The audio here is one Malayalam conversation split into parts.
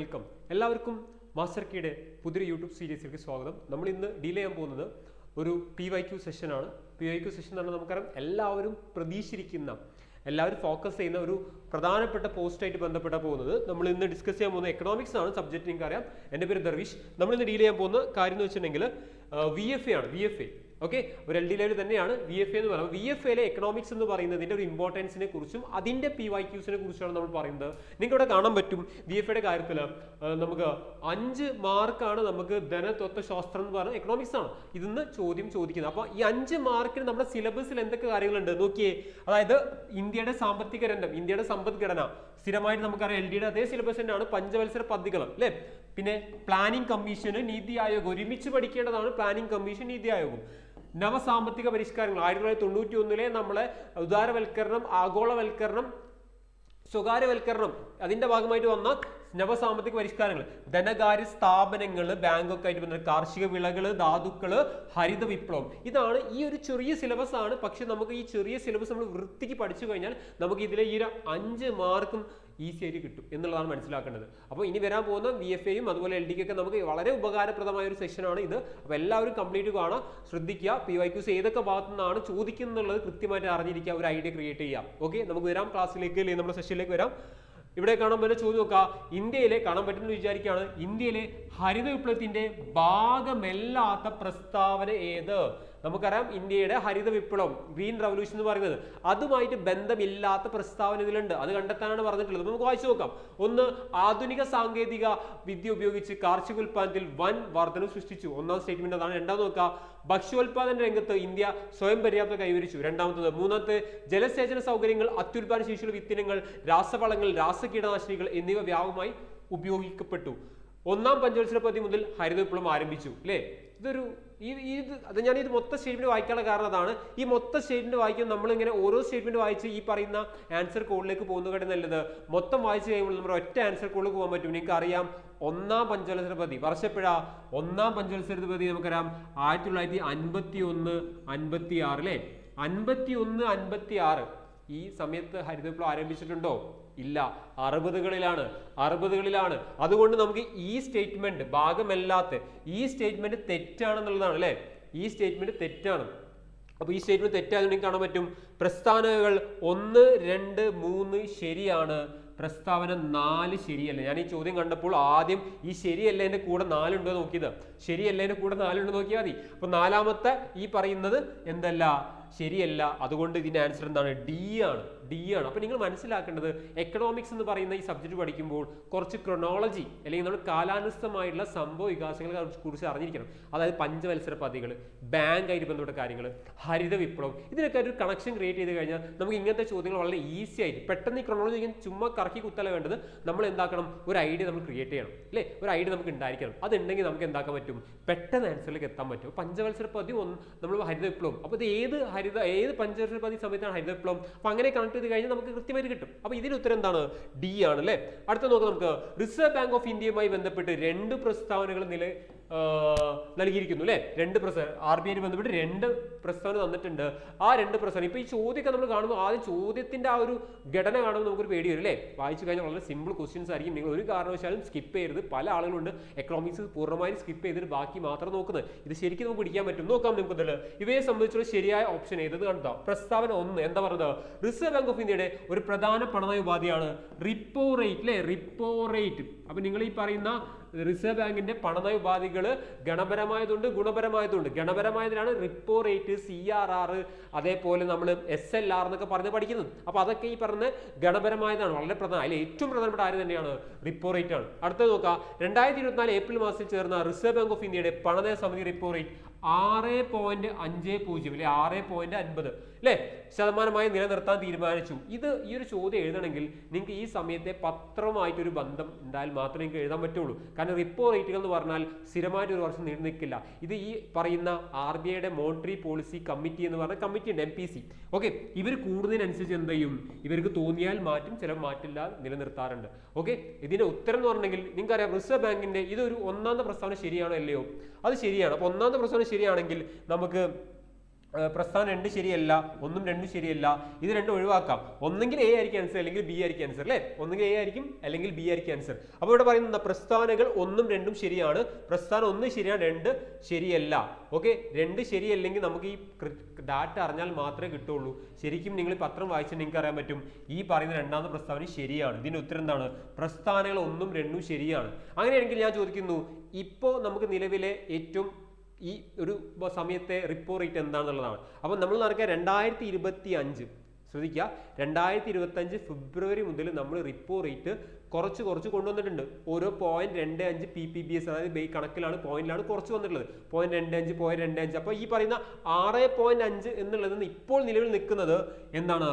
വെൽക്കം. എല്ലാവർക്കും മാസ്റ്റർ കീയുടെ പുതിയ യൂട്യൂബ് സീരീസിലേക്ക് സ്വാഗതം. നമ്മൾ ഇന്ന് ഡീൽ ചെയ്യാൻ പോകുന്നത് ഒരു PYQ സെഷനാണ്. PYQ സെഷൻ എന്ന് പറഞ്ഞാൽ നമുക്കറിയാം എല്ലാവരും പ്രതീക്ഷിച്ചിരിക്കുന്ന, എല്ലാവരും ഫോക്കസ് ചെയ്യുന്ന ഒരു പ്രധാനപ്പെട്ട പോസ്റ്റായിട്ട് ബന്ധപ്പെട്ടാണ് പോകുന്നത്. നമ്മൾ ഇന്ന് ഡിസ്കസ് ചെയ്യാൻ പോകുന്ന എക്കണോമിക്സ് ആണ് സബ്ജക്റ്റ്. നിങ്ങൾക്ക് അറിയാം, എൻ്റെ പേര് ദർവീഷ്. നമ്മൾ ഇന്ന് ഡീൽ ചെയ്യാൻ പോകുന്ന കാര്യം എന്ന് വെച്ചിട്ടുണ്ടെങ്കിൽ VFA ആണ്. VFA ഓക്കെ, ഒരു LD ലെവൽ തന്നെയാണ് VFA എന്ന് പറയുന്നത്. VFAയിലെ എക്കണോമിക്സ് എന്ന് പറയുന്നതിൻ്റെ ഒരു ഇമ്പോർട്ടൻസിനെ കുറിച്ചും അതിൻ്റെ PYQസിനെ കുറിച്ചാണ് നമ്മൾ പറയുന്നത്. നിങ്ങൾക്ക് ഇവിടെ കാണാൻ പറ്റും VFAയുടെ കാര്യത്തിൽ നമുക്ക് 5 മാർക്കാണ് നമുക്ക് ധനതത്വശാസ്ത്രം എന്ന് പറയുന്നത് എക്കണോമിക്സ് ആണ് ഇതിന്ന് ചോദ്യം ചോദിക്കുന്നത്. അപ്പോൾ ഈ 5 മാർക്കിന് നമ്മുടെ സിലബസിൽ എന്തൊക്കെ കാര്യങ്ങളുണ്ട് നോക്കിയേ. അതായത് ഇന്ത്യയുടെ സാമ്പത്തിക രംഗം, ഇന്ത്യയുടെ സമ്പദ്ഘടന സ്ഥിരമായിട്ട് നമുക്കറിയാം LDയുടെ അതേ സിലബസ് തന്നെയാണ്. പഞ്ചവത്സര പദ്ധതികൾ അല്ലേ, പിന്നെ പ്ലാനിംഗ് കമ്മീഷന്, നീതി ആയോഗ് ഒരുമിച്ച് പഠിക്കേണ്ടതാണ്. പ്ലാനിംഗ് കമ്മീഷൻ, നീതി ആയോഗും. നവസാമ്പത്തിക പരിഷ്കാരങ്ങൾ 1991 നമ്മളെ ഉദാരവൽക്കരണം, ആഗോളവൽക്കരണം, സ്വകാര്യവൽക്കരണം അതിന്റെ ഭാഗമായിട്ട് വന്ന നവസാമ്പത്തിക പരിഷ്കാരങ്ങൾ, ധനകാര്യ സ്ഥാപനങ്ങൾ, ബാങ്കൊക്കെ ആയിട്ട് ബന്ധപ്പെട്ട കാർഷിക വിളകൾ, ധാതുക്കള്, ഹരിത വിപ്ലവം. ഇതാണ് ഈ ഒരു ചെറിയ സിലബസ് ആണ്. പക്ഷെ നമുക്ക് ഈ ചെറിയ സിലബസ് നമ്മൾ വൃത്തിക്ക് പഠിച്ചു കഴിഞ്ഞാൽ നമുക്ക് ഇതിലെ ഈ 5 മാർക്കും ഈസി ആയിട്ട് കിട്ടും എന്നുള്ളതാണ് മനസ്സിലാക്കേണ്ടത്. അപ്പോൾ ഇനി വരാൻ പോകുന്ന VFAയും അതുപോലെ LDക്കൊക്കെ നമുക്ക് വളരെ ഉപകാരപ്രദമായ ഒരു സെഷനാണ് ഇത്. അപ്പോൾ എല്ലാവരും കംപ്ലീറ്റ് കാണാം, ശ്രദ്ധിക്കുക. PYQs ഏതൊക്കെ ഭാഗത്തു നിന്നാണ് ചോദിക്കുന്നുള്ളത് കൃത്യമായിട്ട് അറിഞ്ഞിരിക്കുക, ഒരു ഐഡിയ ക്രിയേറ്റ് ചെയ്യാം. ഓക്കെ, നമുക്ക് വരാം ക്ലാസ്സിലേക്ക്, അല്ലെങ്കിൽ നമ്മുടെ സെഷനിലേക്ക് വരാം. ഇവിടെ കാണാൻ പറ്റുന്ന ചോദ്യം നോക്കാം. ഇന്ത്യയിലെ കാണാൻ പറ്റുമെന്ന് വിചാരിക്കുകയാണ്, ഇന്ത്യയിലെ ഹരിത വിപ്ലവത്തിന്റെ ഭാഗമല്ലാത്ത പ്രസ്താവന ഏത്? നമുക്കറിയാം ഇന്ത്യയുടെ ഹരിത വിപ്ലവം, ഗ്രീൻ റവല്യൂഷൻ എന്ന് പറയുന്നത്, അതുമായിട്ട് ബന്ധമില്ലാത്ത പ്രസ്താവന ഇതിലുണ്ട്. അത് കണ്ടെത്താനാണ് പറഞ്ഞിട്ടുള്ളത്. നമുക്ക് വായിച്ചു നോക്കാം. ഒന്ന്, ആധുനിക സാങ്കേതിക വിദ്യ ഉപയോഗിച്ച് കാർഷിക ഉൽപ്പാദനത്തിൽ വൻ വർധനവ് സൃഷ്ടിച്ചു. ഒന്നാം സ്റ്റേറ്റ്മെന്റ് അതാണ്. രണ്ടാമത് നോക്കാം, ഭക്ഷ്യോൽപാദന രംഗത്ത് ഇന്ത്യ സ്വയം പര്യാപ്തത കൈവരിച്ചു. രണ്ടാമത്തത്. മൂന്നാമത്തെ, ജലസേചന സൗകര്യങ്ങൾ, അത്യുൽപാദന ശേഷിയുള്ള വിത്തിനങ്ങൾ, രാസവളങ്ങൾ, രാസകീടനാശിനികൾ എന്നിവ വ്യാപകമായി ഉപയോഗിക്കപ്പെട്ടു. ഒന്നാം പഞ്ചവത്സര പദ്ധതി മുതൽ ഹരിത വിപ്ലവം ആരംഭിച്ചു. അല്ലേ, ഇതൊരു അത് ഞാൻ ഇത് മൊത്തം സ്റ്റേറ്റ്മെന്റ് വായിക്കാനുള്ള കാരണം അതാണ്. ഈ മൊത്തം സ്റ്റേറ്റ്മെന്റ് വായിക്കുമ്പോൾ നമ്മളിങ്ങനെ ഓരോ സ്റ്റേറ്റ്മെന്റ് വായിച്ച് ഈ പറയുന്ന ആൻസർ കോഡിലേക്ക് പോകുന്നതിന് നല്ലത് മൊത്തം വായിച്ചു കഴിയുമ്പോൾ നമ്മൾ ഒറ്റ ആൻസർ കോഡിലേക്ക് പോകാൻ പറ്റും. നിങ്ങൾക്ക് അറിയാം, ഒന്നാം പഞ്ചവത്സര പദ്ധതി വർഷപ്പെഴ ഒന്നാം പഞ്ചവത്സര പദ്ധതി നമുക്കറിയാം 1951, 56 അല്ലേ, 51, 56 ഈ സമയത്ത് ഹരിത വിപ്ലവം ആരംഭിച്ചിട്ടുണ്ടോ? ഇല്ല, 60കളിലാണ്. അതുകൊണ്ട് നമുക്ക് ഈ സ്റ്റേറ്റ്മെന്റ് ഭാഗമല്ലാത്ത ഈ സ്റ്റേറ്റ്മെന്റ് തെറ്റാണെന്നുള്ളതാണ് അല്ലെ. ഈ സ്റ്റേറ്റ്മെന്റ് തെറ്റാണ്. അപ്പൊ ഈ സ്റ്റേറ്റ്മെന്റ് തെറ്റാണെന്നുണ്ടെങ്കിൽ കാണാൻ പറ്റും, പ്രസ്താവനകൾ 1, 2, 3 ശരിയാണ്, പ്രസ്താവന 4 ശരിയല്ല. ഞാൻ ഈ ചോദ്യം കണ്ടപ്പോൾ ആദ്യം ഈ ശരിയല്ലതിന്റെ കൂടെ 4 ഉണ്ടോ നോക്കിയത്. ശരിയല്ലതിന്റെ കൂടെ 4 ഉണ്ടോ നോക്കിയാൽ മതി. അപ്പൊ നാലാമത്തെ ഈ പറയുന്നത് എന്തല്ല, ശരിയല്ല. അതുകൊണ്ട് ഇതിന്റെ ആൻസർ എന്താണ്? D ആണ്. അപ്പൊ നിങ്ങൾ മനസ്സിലാക്കേണ്ടത്, എക്കണോമിക്സ് എന്ന് പറയുന്ന ഈ സബ്ജക്ട് പഠിക്കുമ്പോൾ കുറച്ച് ക്രൊണോളജി അല്ലെങ്കിൽ നമ്മൾ കാലാനുസൃതമായിട്ടുള്ള സംഭവ വികാസങ്ങളെ കുറിച്ച് അറിഞ്ഞിരിക്കണം. അതായത് പഞ്ചവത്സര പദ്ധതികൾ, ബാങ്ക് ആയിട്ട് ബന്ധപ്പെട്ട കാര്യങ്ങൾ, ഹരിത വിപ്ലവം, ഇതിനൊക്കെ ഒരു കണക്ഷൻ ക്രിയേറ്റ് ചെയ്ത് കഴിഞ്ഞാൽ നമുക്ക് ഇങ്ങനത്തെ ചോദ്യങ്ങൾ വളരെ ഈസി ആയിട്ട് പെട്ടെന്ന് ഈ ക്രൊണോളജി ചുമ്മാ കറക്കി കുത്തല വേണ്ടത്. നമ്മൾ എന്താക്കണം, ഒരു ഐഡിയ നമ്മൾ ക്രിയേറ്റ് ചെയ്യണം അല്ലേ, ഒരു ഐഡിയ നമുക്ക് ഉണ്ടായിരിക്കണം. അതുണ്ടെങ്കിൽ നമുക്ക് എന്താക്കാൻ പറ്റും, പെട്ടെന്ന് ആൻസറിലേക്ക് എത്താൻ പറ്റും. പഞ്ചവത്സര പദ്ധതി നമ്മൾ ഹരിത വിപ്ലവം, അപ്പോൾ ഇത് ഏത് പഞ്ചവത്സര പദ്ധതി സമയത്താണ് ഹരിത വിപ്ലവം, അപ്പൊ അങ്ങനെ കണക്ട് ചെയ്ത് കഴിഞ്ഞാൽ നമുക്ക് കൃത്യമായിട്ട് കിട്ടും. അപ്പൊ ഇതിന് ഉത്തരം എന്താണ്? D ആണ് അല്ലെ. അടുത്ത നോക്കാം നമുക്ക്. റിസർവ് ബാങ്ക് ഓഫ് ഇന്ത്യയുമായി ബന്ധപ്പെട്ട് 2 പ്രസ്താവനകൾ നൽകിയിരിക്കുന്നു അല്ലെ. 2 RBI ബന്ധപ്പെട്ട് 2 പ്രസ്താവന തന്നിട്ടുണ്ട്. ആ 2 പ്രസ്താവന ഇപ്പൊ ഈ ചോദ്യമൊക്കെ നമ്മൾ കാണുമ്പോൾ ആദ്യം ചോദ്യത്തിന്റെ ആ ഒരു ഘടന കാണുമ്പോൾ നമുക്കൊരു പേടി വരും അല്ലേ. വായിച്ചു കഴിഞ്ഞാൽ വളരെ സിമ്പിൾ ക്വസ്റ്റ്യൻസ് ആയിരിക്കും. നിങ്ങൾ ഒരു കാരണവശാലും സ്കിപ്പ് ചെയ്യരുത്. പല ആളുകളുണ്ട് എക്കണോമിക്സ് പൂർണ്ണമായും സ്കിപ്പ് ചെയ്തിട്ട് ബാക്കി മാത്രം നോക്കുന്നത്. ഇത് ശരിക്കും നമുക്ക് പിടിക്കാൻ പറ്റും. നോക്കാം നമുക്ക്. ഇവയെ സംബന്ധിച്ചുള്ള ശരിയായ ഓപ്ഷൻ ഏതെന്ന് കണ്ടോ. പ്രസ്താവന 1 എന്താ പറയുന്നത്? റിസർവ് ബാങ്ക് ഓഫ് ഇന്ത്യയുടെ ഒരു പ്രധാന പണനയ ഉപാധിയാണ് റിപ്പോ റേറ്റ് അല്ലെ. Repo rate. അപ്പൊ നിങ്ങൾ ഈ പറയുന്ന റിസർവ് ബാങ്കിന്റെ പണനയ ഉപാധികൾ ഗണപരമായതുണ്ട്, ഗുണപരമായതുണ്ട്. ഗണപരമായതിനാണ് റിപ്പോ റേറ്റ്, CRR, അതേപോലെ നമ്മൾ SLR എന്നൊക്കെ പറഞ്ഞ് പഠിക്കുന്നത്. അപ്പൊ അതൊക്കെ ഈ പറഞ്ഞ ഗണപരമായതാണ്, വളരെ പ്രധാനം. അതിൽ ഏറ്റവും പ്രധാനപ്പെട്ട ആര് തന്നെയാണ്? റിപ്പോ റേറ്റ് ആണ്. അടുത്തത് നോക്കാം. 2024 ഏപ്രിൽ മാസത്തിൽ ചേർന്ന റിസർവ് ബാങ്ക് ഓഫ് ഇന്ത്യയുടെ പണനയ സമിതി റിപ്പോ റേറ്റ് 6.50 അല്ലെ, 6.50 അല്ലെ ശതമാനമായി നിലനിർത്താൻ തീരുമാനിച്ചു. ഈ ഒരു ചോദ്യം എഴുതണമെങ്കിൽ നിങ്ങൾക്ക് ഈ സമയത്തെ പത്രവുമായിട്ടൊരു ബന്ധം ഉണ്ടായാൽ മാത്രമേ നിങ്ങൾക്ക് എഴുതാൻ പറ്റുള്ളൂ. കാരണം റിപ്പോ റേറ്റുകൾ എന്ന് പറഞ്ഞാൽ സ്ഥിരമായിട്ട് ഒരു വർഷം നീണ്ടു നിൽക്കില്ല. ഇത് ഈ പറയുന്ന RBIയുടെ മോണിറ്ററി പോളിസി കമ്മിറ്റി എന്ന് പറഞ്ഞ കമ്മിറ്റി ഉണ്ട്, MPC. ഓക്കെ, ഇവർ കൂടുന്നതിനനുസരിച്ച് എന്ത് ചെയ്യും, ഇവർക്ക് തോന്നിയാൽ മാറ്റും, ചില മാറ്റില്ല, നിലനിർത്താറുണ്ട്. ഓക്കെ, ഇതിന്റെ ഉത്തരം എന്ന് പറഞ്ഞെങ്കിൽ നിങ്ങൾക്കറിയാം, റിസർവ് ബാങ്കിന്റെ ഇതൊരു 1ാമത്തെ പ്രസ്താവന ശരിയാണോ അല്ലയോ? അത് ശരിയാണ്. അപ്പൊ 1ാമത്തെ പ്രസ്താവന ശരിയാണെങ്കിൽ നമുക്ക് പ്രസ്ഥാനം 2 ശരിയല്ല, 1ഉം 2ഉം ശരിയല്ല, ഇത് രണ്ടും ഒഴിവാക്കാം. ഒന്നെങ്കിൽ എ ആയിരിക്കും ആൻസർ അല്ലെങ്കിൽ ബി ആയിരിക്കും ആൻസർ അല്ലേ? ഒന്നെങ്കിൽ എ ആയിരിക്കും അല്ലെങ്കിൽ ബി ആയിരിക്കും ആൻസർ. അപ്പോൾ ഇവിടെ പറയുന്നത് പ്രസ്ഥാനങ്ങൾ 1ഉം 2ഉം ശരിയാണ്, പ്രസ്ഥാനം 1 ശരിയാണ്, 2 ശരിയല്ല. ഓക്കെ, 2 ശരിയല്ലെങ്കിൽ നമുക്ക് ഈ ഡാറ്റ അറിഞ്ഞാൽ മാത്രമേ കിട്ടുള്ളൂ. ശരിക്കും നിങ്ങൾ പത്രം വായിച്ചാൽ നിങ്ങൾക്ക് അറിയാൻ പറ്റും ഈ പറയുന്ന രണ്ടാമത്തെ പ്രസ്താവന ശരിയാണ്. ഇതിന്റെ ഉത്തരം എന്താണ്? പ്രസ്ഥാനങ്ങൾ 1ഉം 2ഉം ശരിയാണ്. അങ്ങനെയാണെങ്കിൽ ഞാൻ ചോദിക്കുന്നു, ഇപ്പോൾ നമുക്ക് നിലവിലെ ഏറ്റവും ഈ ഒരു സമയത്തെ റിപ്പോ റേറ്റ് എന്താണെന്നുള്ളതാണ്. അപ്പോൾ നമ്മൾ നടക്കുക 2025, ശ്രദ്ധിക്കുക, 2025 ഫെബ്രുവരി മുതൽ നമ്മൾ റിപ്പോ റേറ്റ് കുറച്ച് കൊണ്ടുവന്നിട്ടുണ്ട്. ഓരോ 0.25 PPBS, അതായത് കണക്കിലാണ്, പോയിന്റിലാണ് കുറച്ച് വന്നിട്ടുള്ളത്. 0.25. അപ്പോൾ ഈ പറയുന്ന 6.5 എന്നുള്ളത് ഇപ്പോൾ നിലവിൽ നിൽക്കുന്നത് എന്താണ്?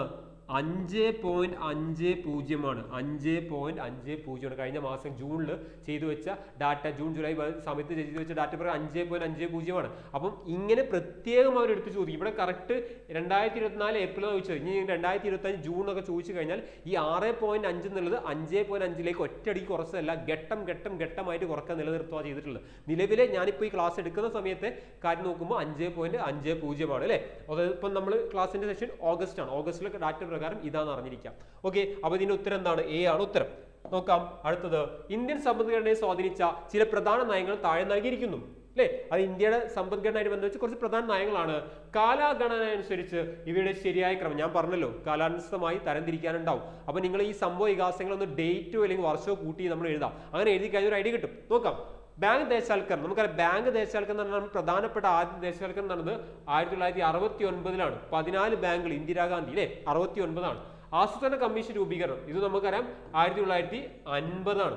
5.50 ആണ്. 5.50 കഴിഞ്ഞ മാസം ജൂണിൽ ചെയ്തു വെച്ച ഡാറ്റ, ജൂൺ ജൂലൈ സമയത്ത് ചെയ്തു വെച്ച ഡാറ്റ പ്രകാരം 5.50 ആണ്. അപ്പം ഇങ്ങനെ പ്രത്യേകം അവർ എടുത്ത് ചോദിക്കും. ഇവിടെ കറക്റ്റ് 2024 ഏപ്രിൽ ചോദിച്ചത്, ഇനി 2025 ജൂൺ ഒക്കെ ചോദിച്ചു കഴിഞ്ഞാൽ ഈ 6.5 എന്നുള്ളത് 5.5 ഒറ്റയടിക്ക് കുറച്ചതല്ല, ഘട്ടമായിട്ട് കുറക്കാൻ നിലനിർത്തുക ചെയ്തിട്ടുള്ളത്. നിലവിലെ ഞാനിപ്പോൾ ഈ ക്ലാസ് എടുക്കുന്ന സമയത്തെ കാര്യം നോക്കുമ്പോൾ 5.50 ആണ് അല്ലേ? അതായത് ഇപ്പം നമ്മൾ ക്ലാസിന്റെ സെഷൻ ഓഗസ്റ്റ് ആണ്. ഓഗസ്റ്റിലെ ഡാറ്റ പ്രകാരം ഇതാണെന്ന് അറിഞ്ഞിരിക്കാം. ഓക്കെ, അപ്പൊ ഇതിന്റെ ഉത്തരം എന്താണ്? എ ആണ് ഉത്തരം. നോക്കാം അടുത്തത്. ഇന്ത്യൻ സമ്പദ്ഘടനയെ സ്വാധീനിച്ച ചില പ്രധാന നയങ്ങൾ താഴെ നൽകിയിരിക്കുന്നു അല്ലേ? അത് ഇന്ത്യയുടെ സമ്പദ്ഘടനയായിട്ട് ബന്ധപ്പെട്ട് കുറച്ച് പ്രധാന നയങ്ങളാണ്. കാലഗണന അനുസരിച്ച് ഇവയുടെ ശരിയായ ക്രമം ഞാൻ പറഞ്ഞല്ലോ, കാലാനുസൃതമായി തരംതിരിക്കാനുണ്ടാവും. അപ്പൊ നിങ്ങൾ ഈ സംഭവ വികാസങ്ങളൊന്ന് ഡേറ്റോ അല്ലെങ്കിൽ വർഷമോ കൂട്ടി നമ്മൾ എഴുതാം. അങ്ങനെ എഴുതി കഴിഞ്ഞ ഒരു ഐഡിയ കിട്ടും. നോക്കാം. ബാങ്ക് ദേശസാൽക്കരണം, നമുക്കറിയാം ബാങ്ക് ദേശസാൽക്കരണം എന്ന് പറഞ്ഞാൽ പ്രധാനപ്പെട്ട ആദ്യ ദേശസാൽക്കരണം നടന്നത് 1969 14 ബാങ്കുകൾ, ഇന്ദിരാഗാന്ധി അല്ലേ, 69 ആസൂത്രണ കമ്മീഷൻ രൂപീകരണം, ഇത് നമുക്കറിയാം 1950 ആണ്.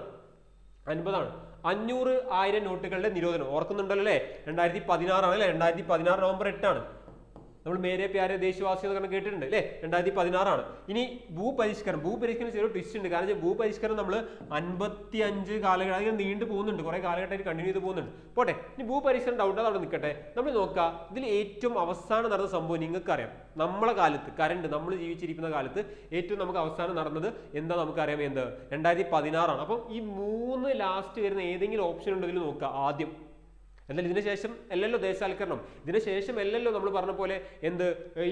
500, 1000 നോട്ടുകളുടെ നിരോധനം ഓർക്കുന്നുണ്ടല്ലോ അല്ലേ? 2016 ആണ് അല്ലേ? 2016 നവംബർ 8 നമ്മൾ മേരെ പ്യാരെ ദേശവാസി എന്നൊക്കെ കേട്ടിട്ടുണ്ട് അല്ലേ? 2016 ഇനി ഭൂപരിഷ്കരണം ചെറിയ ട്വിസ്റ്റ് ഉണ്ട്. കാരണം ഭൂപരിഷ്കരണം നമ്മൾ 55 കാലഘട്ടം നീണ്ടു പോകുന്നുണ്ട്, കുറെ കാലഘട്ടമായിട്ട് കണ്ടിന്യൂ ചെയ്ത് പോകുന്നുണ്ട്. പോട്ടെ, ഇനി ഭൂപരിഷ്കരണം ഡൗട്ട് അവിടെ നിൽക്കട്ടെ. നമ്മൾ നോക്കുക, ഇതിൽ ഏറ്റവും അവസാനം നടന്ന സംഭവം നിങ്ങൾക്കറിയാം. നമ്മളെ കാലത്ത് നമ്മൾ ജീവിച്ചിരിക്കുന്ന കാലത്ത് ഏറ്റവും നമുക്ക് അവസാനം നടന്നത് എന്താ നമുക്കറിയാം? എന്ത്? 2016 അപ്പം ഈ 3 ലാസ്റ്റ് വരുന്ന ഏതെങ്കിലും ഓപ്ഷൻ ഉണ്ടെങ്കിൽ നോക്കുക ആദ്യം. എന്നാൽ ഇതിനു ശേഷം അല്ലല്ലോ ദേശസാൽക്കരണം, ഇതിനു ശേഷം അല്ലല്ലോ നമ്മൾ പറഞ്ഞ പോലെ എന്ത്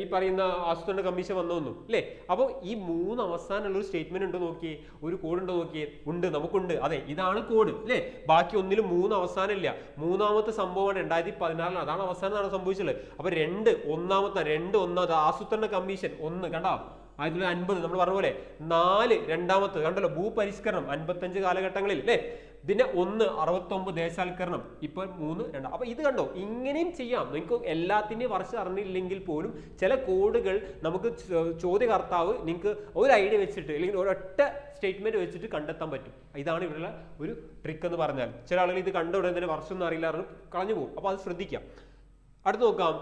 ഈ പറയുന്ന ആസൂത്രണ കമ്മീഷൻ വന്നൊന്നും അല്ലേ? അപ്പോൾ ഈ 3 അവസാനമുള്ള ഒരു സ്റ്റേറ്റ്മെന്റ് ഉണ്ടോ നോക്കിയേ, ഒരു കോഡ് ഉണ്ടോ നോക്കിയേ? ഉണ്ട്, നമുക്കുണ്ട്. അതെ, ഇതാണ് കോഡ് അല്ലേ? ബാക്കി ഒന്നിലും 3 അവസാനം ഇല്ല. മൂന്നാമത്തെ സംഭവമാണ് 2016 അതാണ് അവസാനമാണ് സംഭവിച്ചത്. അപ്പൊ 2 ആസൂത്രണ കമ്മീഷൻ 1 കണ്ടോ 1950 നമ്മൾ പറഞ്ഞ പോലെ. 4 രണ്ടാമത്തെ കണ്ടല്ലോ ഭൂപരിഷ്കരണം 55 കാലഘട്ടങ്ങളിൽ അല്ലേ? പിന്നെ 1 69 ദേശസാൽക്കരണം, ഇപ്പോൾ 3 2. അപ്പൊ ഇത് കണ്ടോ, ഇങ്ങനെയും ചെയ്യാം. നിങ്ങൾക്ക് എല്ലാത്തിൻ്റെയും വർഷം അറിഞ്ഞില്ലെങ്കിൽ പോലും ചില കോഡുകൾ നമുക്ക് ചോദ്യകർത്താവ് നിങ്ങൾക്ക് ഒരു ഐഡിയ വെച്ചിട്ട് അല്ലെങ്കിൽ ഒരൊറ്റ സ്റ്റേറ്റ്മെന്റ് വെച്ചിട്ട് കണ്ടെത്താൻ പറ്റും. ഇതാണ് ഇവിടെയുള്ള ഒരു ട്രിക്ക് എന്ന് പറഞ്ഞാൽ. ചില ആളുകൾ ഇത് കണ്ട ഉടനെ തന്നെ വർഷം ഒന്നും അറിയില്ല, കളഞ്ഞു പോകും. അപ്പൊ അത് ശ്രദ്ധിക്കാം. അടുത്ത് നോക്കാം.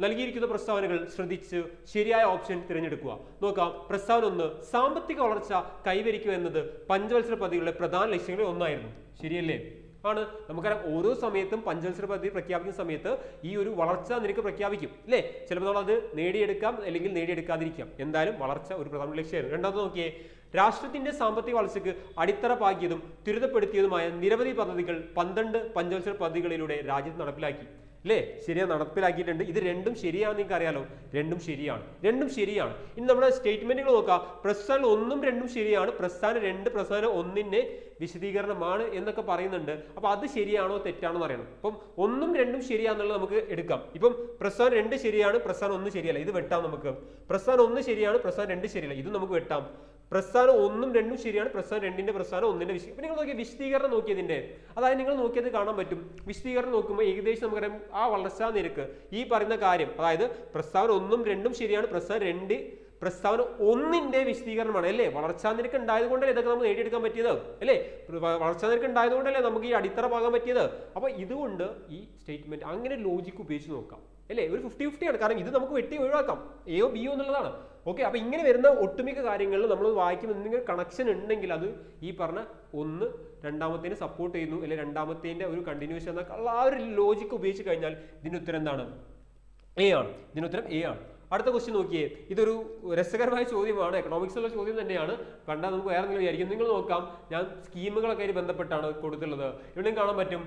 നൽകിയിരിക്കുന്ന പ്രസ്താവനകൾ ശ്രദ്ധിച്ച് ശരിയായ ഓപ്ഷൻ തിരഞ്ഞെടുക്കുക. നോക്കാം. പ്രസ്താവന 1, സാമ്പത്തിക വളർച്ച കൈവരിക്കുക എന്നത് പഞ്ചവത്സര പദ്ധതികളുടെ പ്രധാന ലക്ഷ്യങ്ങളിൽ ഒന്നായിരുന്നു. ശരിയല്ലേ? ആണ്. നമുക്കറിയാം ഓരോ സമയത്തും പഞ്ചവത്സര പദ്ധതി പ്രഖ്യാപിക്കുന്ന സമയത്ത് ഈ ഒരു വളർച്ച നിരക്ക് പ്രഖ്യാപിക്കും അല്ലേ? ചിലപ്പോൾ നമ്മൾ അത് നേടിയെടുക്കാം അല്ലെങ്കിൽ നേടിയെടുക്കാതിരിക്കാം. എന്തായാലും വളർച്ച ഒരു പ്രധാന ലക്ഷ്യമായിരുന്നു. രണ്ടാമത് നോക്കിയേ. രാഷ്ട്രത്തിന്റെ സാമ്പത്തിക വളർച്ചയ്ക്ക് അടിത്തറ പാകിയതും ത്വരിതപ്പെടുത്തിയതുമായ നിരവധി പദ്ധതികൾ 12 പഞ്ചവത്സര പദ്ധതികളിലൂടെ രാജ്യത്ത് നടപ്പിലാക്കി അല്ലേ? ശരിയാ, നടപ്പിലാക്കിയിട്ടുണ്ട്. ഇത് രണ്ടും ശരിയാണെന്ന് നിങ്ങൾക്ക് അറിയാലോ. രണ്ടും ശരിയാണ്. ഇനി നമ്മുടെ സ്റ്റേറ്റ്മെന്റുകൾ നോക്കാം. പ്രസ്ഥാനം 1ഉം 2ഉം ശരിയാണ്, പ്രസ്ഥാനം 2 പ്രസ്ഥാനം 1ന്റെ വിശദീകരണമാണ് എന്നൊക്കെ പറയുന്നുണ്ട്. അപ്പൊ അത് ശരിയാണോ തെറ്റാണോ എന്ന് അറിയണം. അപ്പം 1ഉം 2ഉം ശരിയാന്നുള്ളത് നമുക്ക് എടുക്കാം. ഇപ്പം പ്രസ്ഥാനം 2 ശരിയാണ്, പ്രസ്ഥാനം 1 ശരിയല്ല, ഇത് വെട്ടാം നമുക്ക്. പ്രസ്ഥാനം 1 ശരിയാണ്, പ്രസ്ഥാനം 2 ശരിയല്ല, ഇത് നമുക്ക് വെട്ടാം. പ്രസ്ഥാനം 1ഉം 2ഉം ശരിയാണ്, പ്രസ്ഥാനം 2ന്റെ പ്രസ്ഥാനം 1ന്റെ വിശദീകരണം. നിങ്ങൾ നോക്കിയ വിശദീകരണം നോക്കിയതിന്റെ, അതായത് നിങ്ങൾ നോക്കിയത് കാണാൻ പറ്റും. വിശദീകരണം നോക്കുമ്പോൾ ഏകദേശം നമുക്കറിയാം ആ വളർച്ചാ നിരക്ക് ഈ പറയുന്ന കാര്യം, അതായത് പ്രസ്ഥാനം 1ഉം 2ഉം ശരിയാണ്, പ്രസ്ഥാനം 1ന്റെ വിശദീകരണമാണ് അല്ലേ? വളർച്ചാ നിരക്ക് ഉണ്ടായത് കൊണ്ടല്ലേ ഇതൊക്കെ നമുക്ക് നേടിയെടുക്കാൻ പറ്റിയത് അല്ലേ? വളർച്ചാ നിരക്ക് ഉണ്ടായത് കൊണ്ടല്ലേ നമുക്ക് ഈ അടിത്തറ പാകാൻ പറ്റിയത്. അപ്പൊ ഇതുകൊണ്ട് ഈ സ്റ്റേറ്റ്മെന്റ് അങ്ങനെ ലോജിക്ക് ഉപയോഗിച്ച് നോക്കാം അല്ലേ? ഒരു 50-50 ആണ്. കാരണം ഇത് നമുക്ക് വെട്ടി ഒഴിവാക്കാം, എയോ ബിയോ എന്നുള്ളതാണ്. ഓക്കെ, അപ്പൊ ഇങ്ങനെ വരുന്ന ഒട്ടുമിക്ക കാര്യങ്ങളിൽ നമ്മൾ വായിക്കുമ്പോൾ എന്തെങ്കിലും കണക്ഷൻ ഉണ്ടെങ്കിൽ അത് ഈ പറഞ്ഞ 1 രണ്ടാമത്തേനെ സപ്പോർട്ട് ചെയ്യുന്നു അല്ലെങ്കിൽ രണ്ടാമത്തേന്റെ ഒരു കണ്ടിന്യൂഷൻ എന്നൊക്കെ ആ ഒരു ലോജിക്ക് ഉപയോഗിച്ച് കഴിഞ്ഞാൽ ഇതിന്റെ ഉത്തരം എന്താണ്? എ ആണ്. ഇതിന്റെ ഉത്തരം എ ആണ്. അടുത്ത ക്വസ്റ്റ്യൻ നോക്കിയേ, ഇതൊരു രസകരമായ ചോദ്യമാണ്, എക്കണോമിക്സിലുള്ള ചോദ്യം തന്നെയാണ്. കണ്ടാൽ നമുക്ക് വേറെ എന്തെങ്കിലും വിചാരിക്കും. നിങ്ങൾ നോക്കാം, ഞാൻ സ്കീമുകളൊക്കെ ആയിട്ട് ബന്ധപ്പെട്ടാണ് കൊടുത്തുള്ളത്. ഇവിടെയും കാണാൻ പറ്റും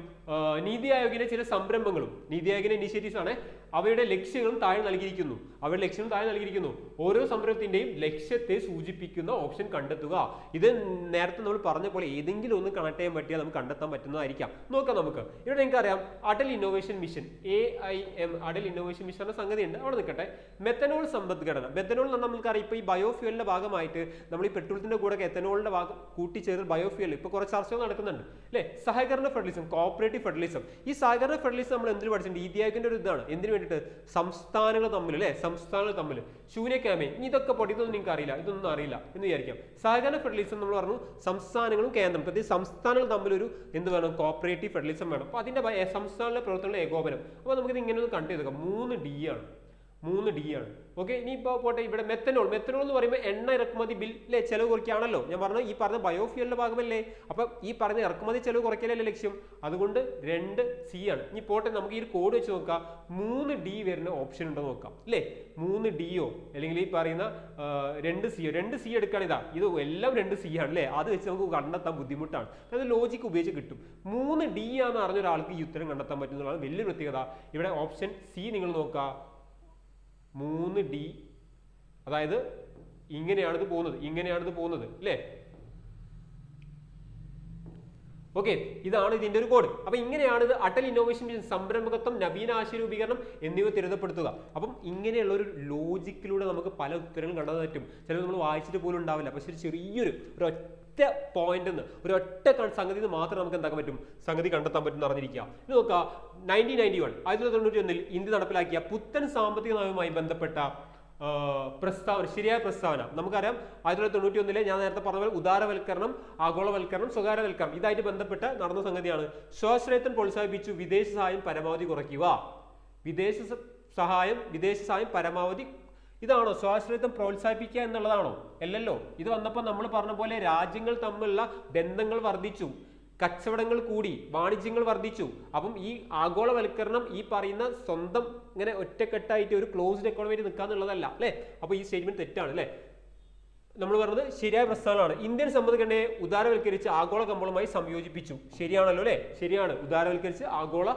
നീതി ആയോഗിന്റെ ചില സംരംഭങ്ങളും, നീതി ആയോഗിന്റെ ഇനിഷ്യേറ്റീവ്സ് ആണ്, അവയുടെ ലക്ഷ്യങ്ങളും താഴെ നൽകിയിരിക്കുന്നു. അവയുടെ ലക്ഷ്യവും താഴെ നൽകിയിരിക്കുന്നു. ഓരോ സംരംഭത്തിന്റെയും ലക്ഷ്യത്തെ സൂചിപ്പിക്കുന്ന ഓപ്ഷൻ കണ്ടെത്തുക. ഇത് നേരത്തെ നമ്മൾ പറഞ്ഞ പോലെ ഏതെങ്കിലും ഒന്ന് കണക്ട് ചെയ്യാൻ പറ്റിയാൽ നമുക്ക് കണ്ടെത്താൻ പറ്റുന്നതായിരിക്കാം. നോക്കാം നമുക്ക്. ഇവിടെ നിങ്ങൾക്ക് അറിയാം Atal innovation mission, AIM, Atal innovation mission എന്ന സംഗതി ഉണ്ട്. അവിടെ നിൽക്കട്ടെ. മെത്തനോൾ സമ്പദ്ഘടന. മെത്തനോൾ എന്ന് പറഞ്ഞാൽ നമുക്കറിയാം ഇപ്പൊ ഈ ബയോഫ്യൂലിന്റെ ഭാഗമായിട്ട് നമ്മൾ ഈ പെട്രോളിന്റെ കൂടെ എത്തനോളിന്റെ ഭാഗം കൂട്ടിച്ചേർന്ന് ബയോഫ്യൂൽ ഇപ്പൊ കുറച്ച് ചർച്ചകൾ നടക്കുന്നുണ്ട് അല്ലെ. സഹകരണ ഫെഡറലിസം, കോഓപ്പറേറ്റീവ് ഫെഡറലിസം. ഈ സഹകരണ ഫെഡറലിസം നമ്മൾ എന്തിനു പഠിച്ചിട്ടുണ്ട്? നീതി ആയോഗിന്റെ ഒരു ഇതാണ്. എന്തിനു വേണ്ടിയിട്ട്? സംസ്ഥാനങ്ങൾ തമ്മിൽ അല്ലെ, സംസ്ഥാനങ്ങൾ തമ്മിൽ ശൂന്യ ക്യാമ്പയിൻ. ഇതൊക്കെ ഇതൊന്നും നിങ്ങൾക്ക് അറിയില്ല, ഇതൊന്നും അറിയില്ല എന്ന് വിചാരിക്കാം. സഹകരണ ഫെഡറലിസം നമ്മൾ പറഞ്ഞു സംസ്ഥാനങ്ങളും കേന്ദ്രം, പ്രത്യേകിച്ച് സംസ്ഥാനങ്ങൾ തമ്മിൽ ഒരു എന്ത് വേണം? കോഓപ്പറേറ്റീവ് ഫെഡറലിസം വേണം. അപ്പൊ അതിന്റെ സംസ്ഥാന പ്രവർത്തനങ്ങളുടെ ഏകോപനം. അപ്പൊ നമുക്കിത് ഇങ്ങനെ ഒന്ന് കണ്ടു ചെയ്തേക്കാം. 3D ആണ്. ഓക്കെ. ഇനി ഇപ്പോൾ പോട്ടെ. ഇവിടെ മെത്തനോൾ എന്ന് പറയുമ്പോൾ എണ്ണ ഇറക്കുമതി ബില്ലിലെ ചെലവ് കുറയ്ക്കുകയാണല്ലോ. ഞാൻ പറഞ്ഞ ഈ പറഞ്ഞ ബയോഫ്യൂലിന്റെ ഭാഗമല്ലേ. അപ്പൊ ഈ പറഞ്ഞ ഇറക്കുമതി ചെലവ് കുറയ്ക്കലല്ലേ ലക്ഷ്യം. അതുകൊണ്ട് 2C ആണ്. ഇനി പോട്ടെ, നമുക്ക് ഈ കോഡ് വെച്ച് നോക്കാം. 3D വരുന്ന ഓപ്ഷൻ ഉണ്ടോ നോക്കാം അല്ലേ. 3Dയോ അല്ലെങ്കിൽ ഈ പറയുന്ന 2C എടുക്കുകയാണ്. ഇത് എല്ലാം 2C ആണ് അല്ലേ. അത് വെച്ച് നമുക്ക് കണ്ടെത്താൻ ബുദ്ധിമുട്ടാണ്. അത് ലോജിക്ക് ഉപയോഗിച്ച് കിട്ടും. 3D ആണെന്ന് അറിഞ്ഞ ഒരാൾക്ക് ഈ ഉത്തരം കണ്ടെത്താൻ പറ്റുന്നതാണ് വലിയ പ്രത്യേകത. ഇവിടെ ഓപ്ഷൻ C നിങ്ങൾ നോക്കുക. 3D, അതായത് ഇങ്ങനെയാണിത് പോകുന്നത് അല്ലേ. ഓക്കെ, ഇതാണ് ഇതിന്റെ ഒരു കോഡ്. അപ്പൊ ഇങ്ങനെയാണ് ഇത് അടൽ ഇന്നോവേഷൻ മിഷൻ, സംരംഭകത്വം, നവീന ആശയ രൂപീകരണം എന്നിവ തിരുത്തപ്പെടുത്തുക. അപ്പം ഇങ്ങനെയുള്ള ഒരു ലോജിക്കിലൂടെ നമുക്ക് പല ഉത്തരങ്ങളും കണ്ടെത്താൻ പറ്റും. ചിലപ്പോൾ നമ്മൾ വായിച്ചിട്ട് പോലും ഉണ്ടാവില്ല. പക്ഷെ ചെറിയൊരു ഒറ്റ പോയിന്റ് ഒരൊറ്റ സംഗതി മാത്രം നമുക്ക് എന്താക്കാൻ പറ്റും? സംഗതി കണ്ടെത്താൻ പറ്റും അറിഞ്ഞിരിക്കുക. ഇത് നോക്കുക. 1991 1991 ഇന്ത്യ നടപ്പിലാക്കിയ പുത്തൻ സാമ്പത്തിക നയവുമായി ബന്ധപ്പെട്ട പ്രസ്താവന, ശരിയായ പ്രസ്താവന നമുക്കറിയാം. 1991 ഞാൻ നേരത്തെ പറഞ്ഞ പോലെ ഉദാരവൽക്കരണം, ആഗോളവൽക്കരണം, സ്വകാര്യവൽക്കരണം ഇതായിട്ട് ബന്ധപ്പെട്ട് നടന്ന സംഗതിയാണ്. സ്വാശ്രയത്വം പ്രോത്സാഹിപ്പിച്ചു, വിദേശ സഹായം പരമാവധി കുറയ്ക്കുക. വിദേശ സഹായം പരമാവധി. ഇതാണോ സ്വാശ്രയത്വം പ്രോത്സാഹിപ്പിക്കുക എന്നുള്ളതാണോ? അല്ലല്ലോ. ഇത് വന്നപ്പോൾ നമ്മൾ പറഞ്ഞ പോലെ രാജ്യങ്ങൾ തമ്മിലുള്ള ബന്ധങ്ങൾ വർദ്ധിച്ചു, കച്ചവടങ്ങൾ കൂടി, വാണിജ്യങ്ങൾ വർദ്ധിച്ചു. അപ്പം ഈ ആഗോളവൽക്കരണം ഈ പറയുന്ന സ്വന്തം ഇങ്ങനെ ഒറ്റക്കെട്ടായിട്ട് ഒരു ക്ലോസ്ഡ് എക്കോണമിയിൽ നിൽക്കാന്നുള്ളതല്ല അല്ലെ. അപ്പൊ ഈ സ്റ്റേറ്റ്മെന്റ് തെറ്റാണ് അല്ലെ. നമ്മൾ പറഞ്ഞത് ശരിയായ പ്രസ്താവനയാണ്. ഇന്ത്യൻ സമ്പദ്ഘടനയെ ഉദാരവൽക്കരിച്ച് ആഗോള കമ്പോളമായി സംയോജിപ്പിച്ചു. ശരിയാണല്ലോ അല്ലെ. ശരിയാണ്. ഉദാരവൽക്കരിച്ച് ആഗോള